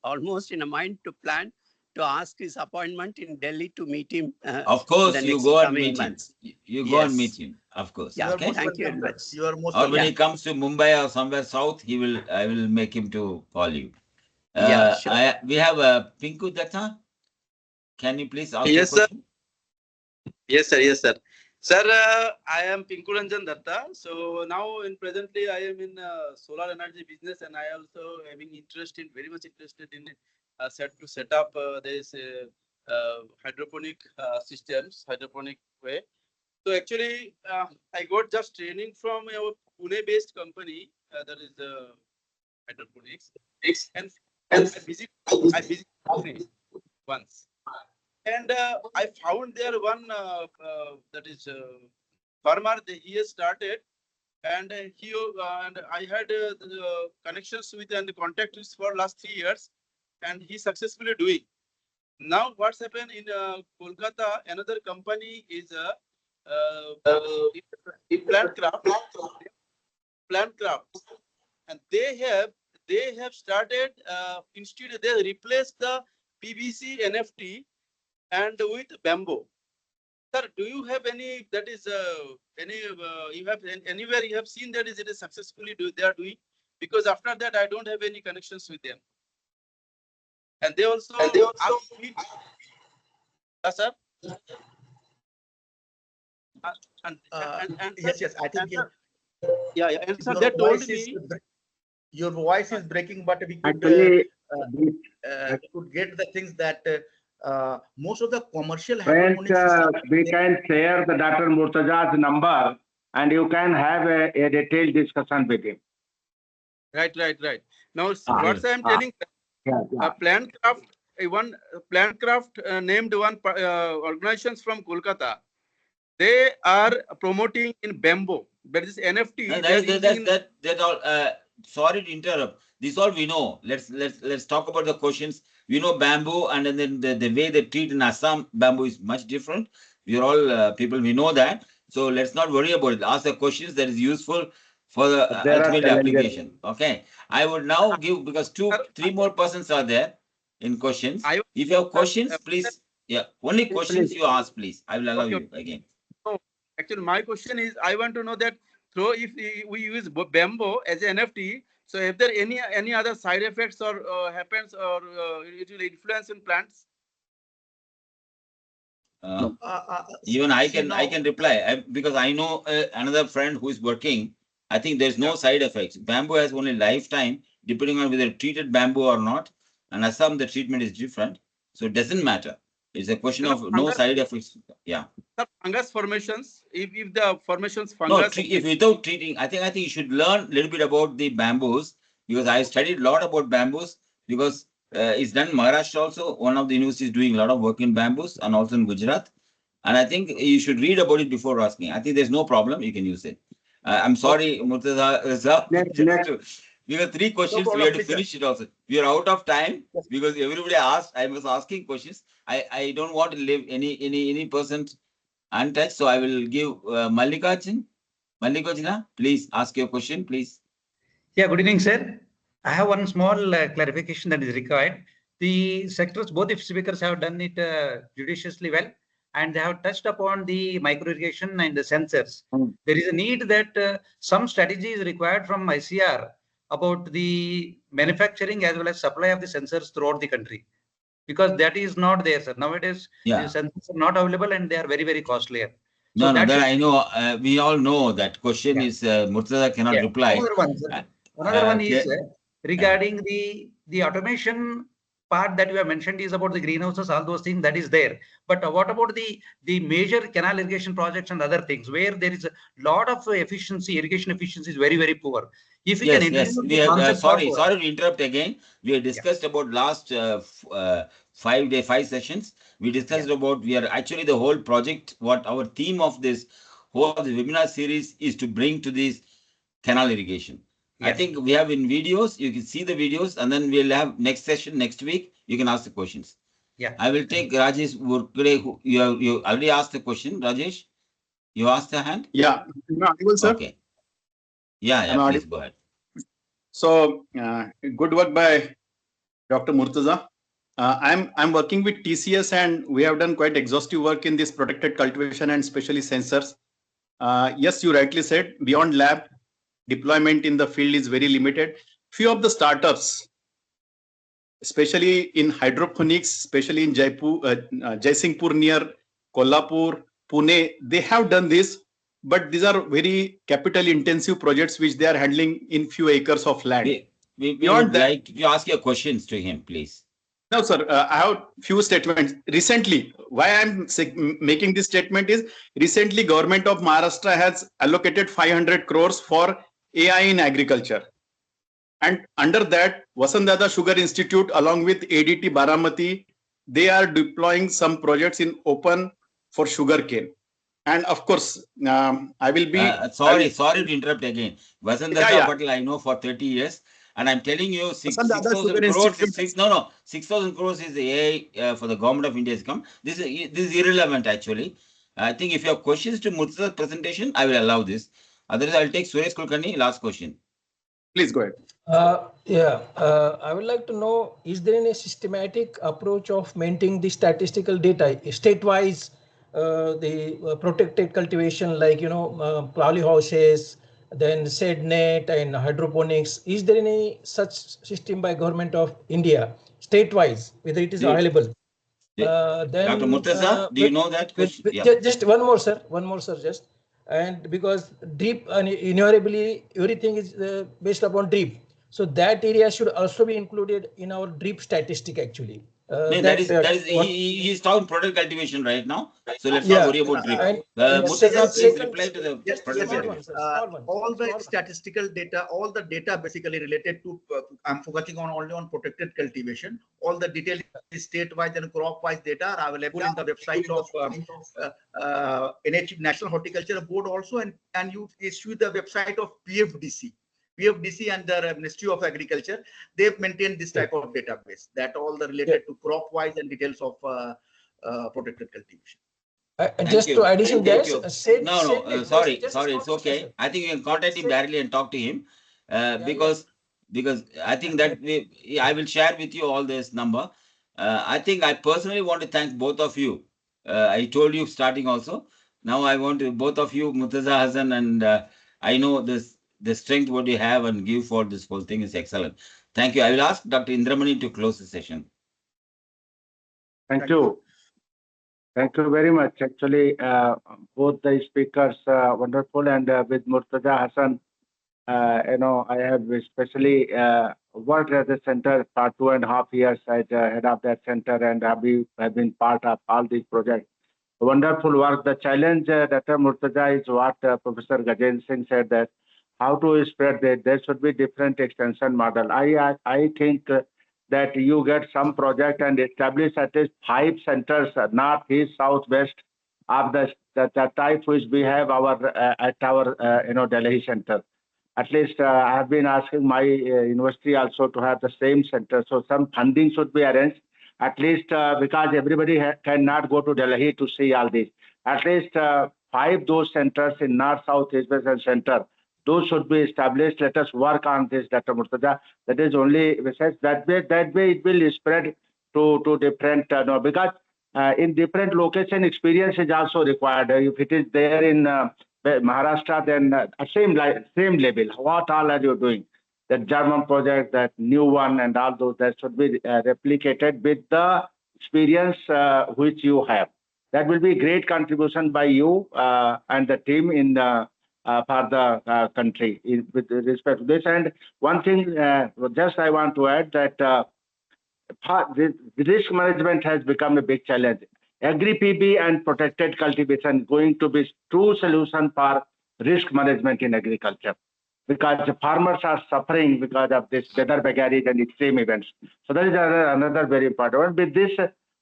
almost in a mind to plan to ask his appointment in Delhi to meet him. Of in course, the you next go and coming meet him. months. You go and Yes. meet him. Of course. Yeah. You are Okay. most Thank you welcome, very much. sir. You are most Or when welcome. he comes to Mumbai or somewhere south, I will make him to call you. Yeah, sure. We have Pinku Datta. Can you please ask Yes, your sir. question? Yes, sir. Yes, sir. Sir, I am Pinku Ranjan Datta. So now, presently, I am in solar energy business, and I also having very much interested in set up this hydroponic systems, hydroponic way. So actually, I got just training from a Pune-based company that is hydroponics, and I visit Pune once. And I found there one that is farmer. He has started, and and I had the connections with and the contacts for last 3 years, and he successfully doing. Now, what's happened in Kolkata? Another company is plant craft, and they have started instead they replaced the PVC NFT and with bamboo. Sir, do you have any that is you have anywhere you have seen that is it is successfully they are doing? Because after that I don't have any connections with them. And they also asked me, sir. Yes. I think Yeah, and sir, your they told voice is me. your voice is breaking, but we could get the things that most of the commercial Friends, hydroponic systems. we can share the Dr. Murtaza's number and you can have a detailed discussion with him. Right. Now, yes. what I am telling, plant craft named one organizations from Kolkata. They are promoting in bamboo. That is NFT. No, they are using that all. Sorry to interrupt. This all we know. Let's talk about the questions. We know bamboo, and then the way they treat in Assam bamboo is much different. We are all people. We know that. So let's not worry about it. Ask the questions that is useful for the There are ultimate challenges. application. Okay. I would now give because three more persons are there in questions. If you have questions, please. Yeah, only questions you ask, please. I will allow you again. So actually, my question is, I want to know that if we use bamboo as an NFT, so if there any other side effects or happens or it will influence in plants? Even I can reply because I know another friend who is working. I think there's no side effects. Bamboo has only lifetime, depending on whether treated bamboo or not. And Assam, the treatment is different, so it doesn't matter. It's a question of no side effects. Yeah. Fungus formations. If the formations No, fungus. if without treating, I think you should learn a little bit about the bamboos because I studied a lot about bamboos because it's done in Maharashtra also. One of the universities doing a lot of work in bamboos and also in Gujarat. And I think you should read about it before asking. I think there's no problem. You can use it. I'm sorry, Murtaza. We have 3 questions. We have to finish it also. We are out of time because everybody asked. I was asking questions. I don't want to leave any person untouched. So I will give Mallikarjun. Mallikarjuna, please ask your question, please. Yeah, good evening, sir. I have one small clarification that is required. The sectors, both the speakers have done it judiciously well, and they have touched upon the micro irrigation and the sensors. There is a need that some strategy is required from ICR about the manufacturing as well as supply of the sensors throughout the country, because that is not there, sir. Nowadays, the sensors are not available and they are very, very costly. So that I know. We all know that question is Murtaza cannot reply. Another one, sir. Another one is regarding the automation part that you have mentioned is about the greenhouses, all those things that is there. But what about the major canal irrigation projects and other things where there is a lot of efficiency, irrigation efficiency is very, very poor. If you can Yes. introduce We the have, concept sorry of, to interrupt again. We have discussed about last 5 sessions. We discussed about, we are actually the whole project, what our theme of this whole of the webinar series is to bring to this canal irrigation. I Yes. think we have in videos, you can see the videos, and then we'll have next session next week. You can ask the questions. Yeah. I will take Rajesh Workade, who you already asked the question, Rajesh. You asked the hand? Yeah, am I audible, sir? Okay. Yeah, Am I please audible? go ahead. So, good work by Dr. Murtaza. I'm working with TCS, and we have done quite exhaustive work in this protected cultivation and especially sensors. Yes, you rightly said, beyond lab, deployment in the field is very limited. Few of the startups, especially in hydroponics, especially in Jaipur, Jaisinghpur near Kolhapur, Pune, they have done this, but these are very capital intensive projects which they are handling in few acres of land. We Beyond would that, like to ask your questions to him, please. no, sir. I have few statements. Recently, why I'm making this statement is recently government of Maharashtra has allocated 500 crores for AI in agriculture. And under that, Vasantdada Sugar Institute along with ADT Baramati, they are deploying some projects in open for sugarcane. And of course, I will be... sorry to interrupt again. Vasantdada Patel, I know for 30 years. And I'm telling you, 6,000 crores, 6,000 crores is the AI for the government of India has come. This is irrelevant actually. I think if you have questions to Murtaza's presentation, I will allow this. Otherwise, I'll take Suresh Kulkarni, last question. Please go ahead. I would like to know, is there any systematic approach of maintaining the statistical data state-wise, the protected cultivation like, polyhouses, then shade net and hydroponics? Is there any such system by government of India state-wise, whether it is available? Then, Dr. Murtaza, do you know that question? Just one more, sir, just. And because drip and invariably everything is based upon drip. So that area should also be included in our drip statistic actually. He is talking product cultivation right now. So let's not worry about drip. Murtaza, please reply to the product cultivation. All the statistical data, all the data basically related to, I'm focusing on only on protected cultivation. All the detailed state-wise and crop-wise data are available in the website of NH National Horticulture Board also, and you issue the website of PFDC and the Ministry of Agriculture. They've maintained this type of database that all the related to crop-wise and details of protected cultivation. Just to addition that, sorry, it's okay. I think you can contact him directly and talk to him because I think that I will share with you all this number. I think I personally want to thank both of you. I told you starting also. Now I want to both of you, Murtaza Hasan, and I know the strength what you have and give for this whole thing is excellent. Thank you. I will ask Dr. Indramani to close the session. Thank you. Thank you very much. Actually, both the speakers wonderful, and with Murtaza Hasan, I have especially worked at the center for 2.5 years as head of that center, and have been part of all these projects. Wonderful work. The challenge, Dr. Murtaza, is what Professor Gajendra Singh said, that how to spread that. There should be different extension model. I think that you get some project and establish at least 5 centers, north, east, south, west, of the type which we have at our Delhi center. At least I have been asking my university also to have the same center. So some funding should be arranged, at least because everybody cannot go to Delhi to see all this. At least 5 those centers in north, south, east, west, and center. Those should be established. Let us work on this, Dr. Murtaza. That is only research. That way it will spread to different, because in different location, experience is also required. If it is there in Maharashtra, then same level. What all are you doing? That German project, that new one, and all those, that should be replicated with the experience which you have. That will be great contribution by you and the team in the for the country with respect to this. And one thing, just I want to add that the risk management has become a big challenge. Agri-PB and protected cultivation going to be true solution for risk management in agriculture, because the farmers are suffering because of this weather vagaries and extreme events. So that is another very important one. With this,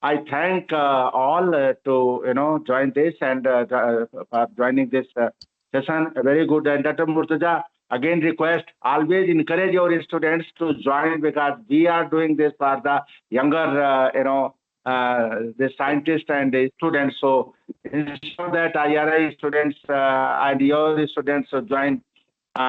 I thank all to join this and for joining this session. Very good. And Dr. Murtaza, again request, always encourage your students to join, because we are doing this for the younger, the scientists and the students. So ensure that IRI students and your students join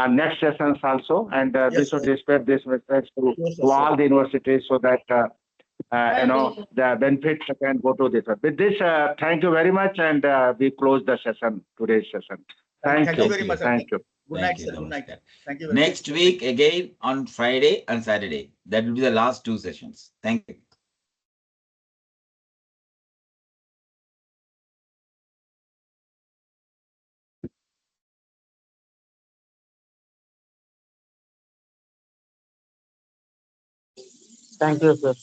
next sessions also, and this should spread this message to all the universities, so that the benefits can go to this. With this, thank you very much, and we close the session, today's session. Thank you very much. Thank you. Good night, sir. Good night. Thank you. Next week again on Friday and Saturday. That will be the last 2 sessions. Thank you. Thank you, sir.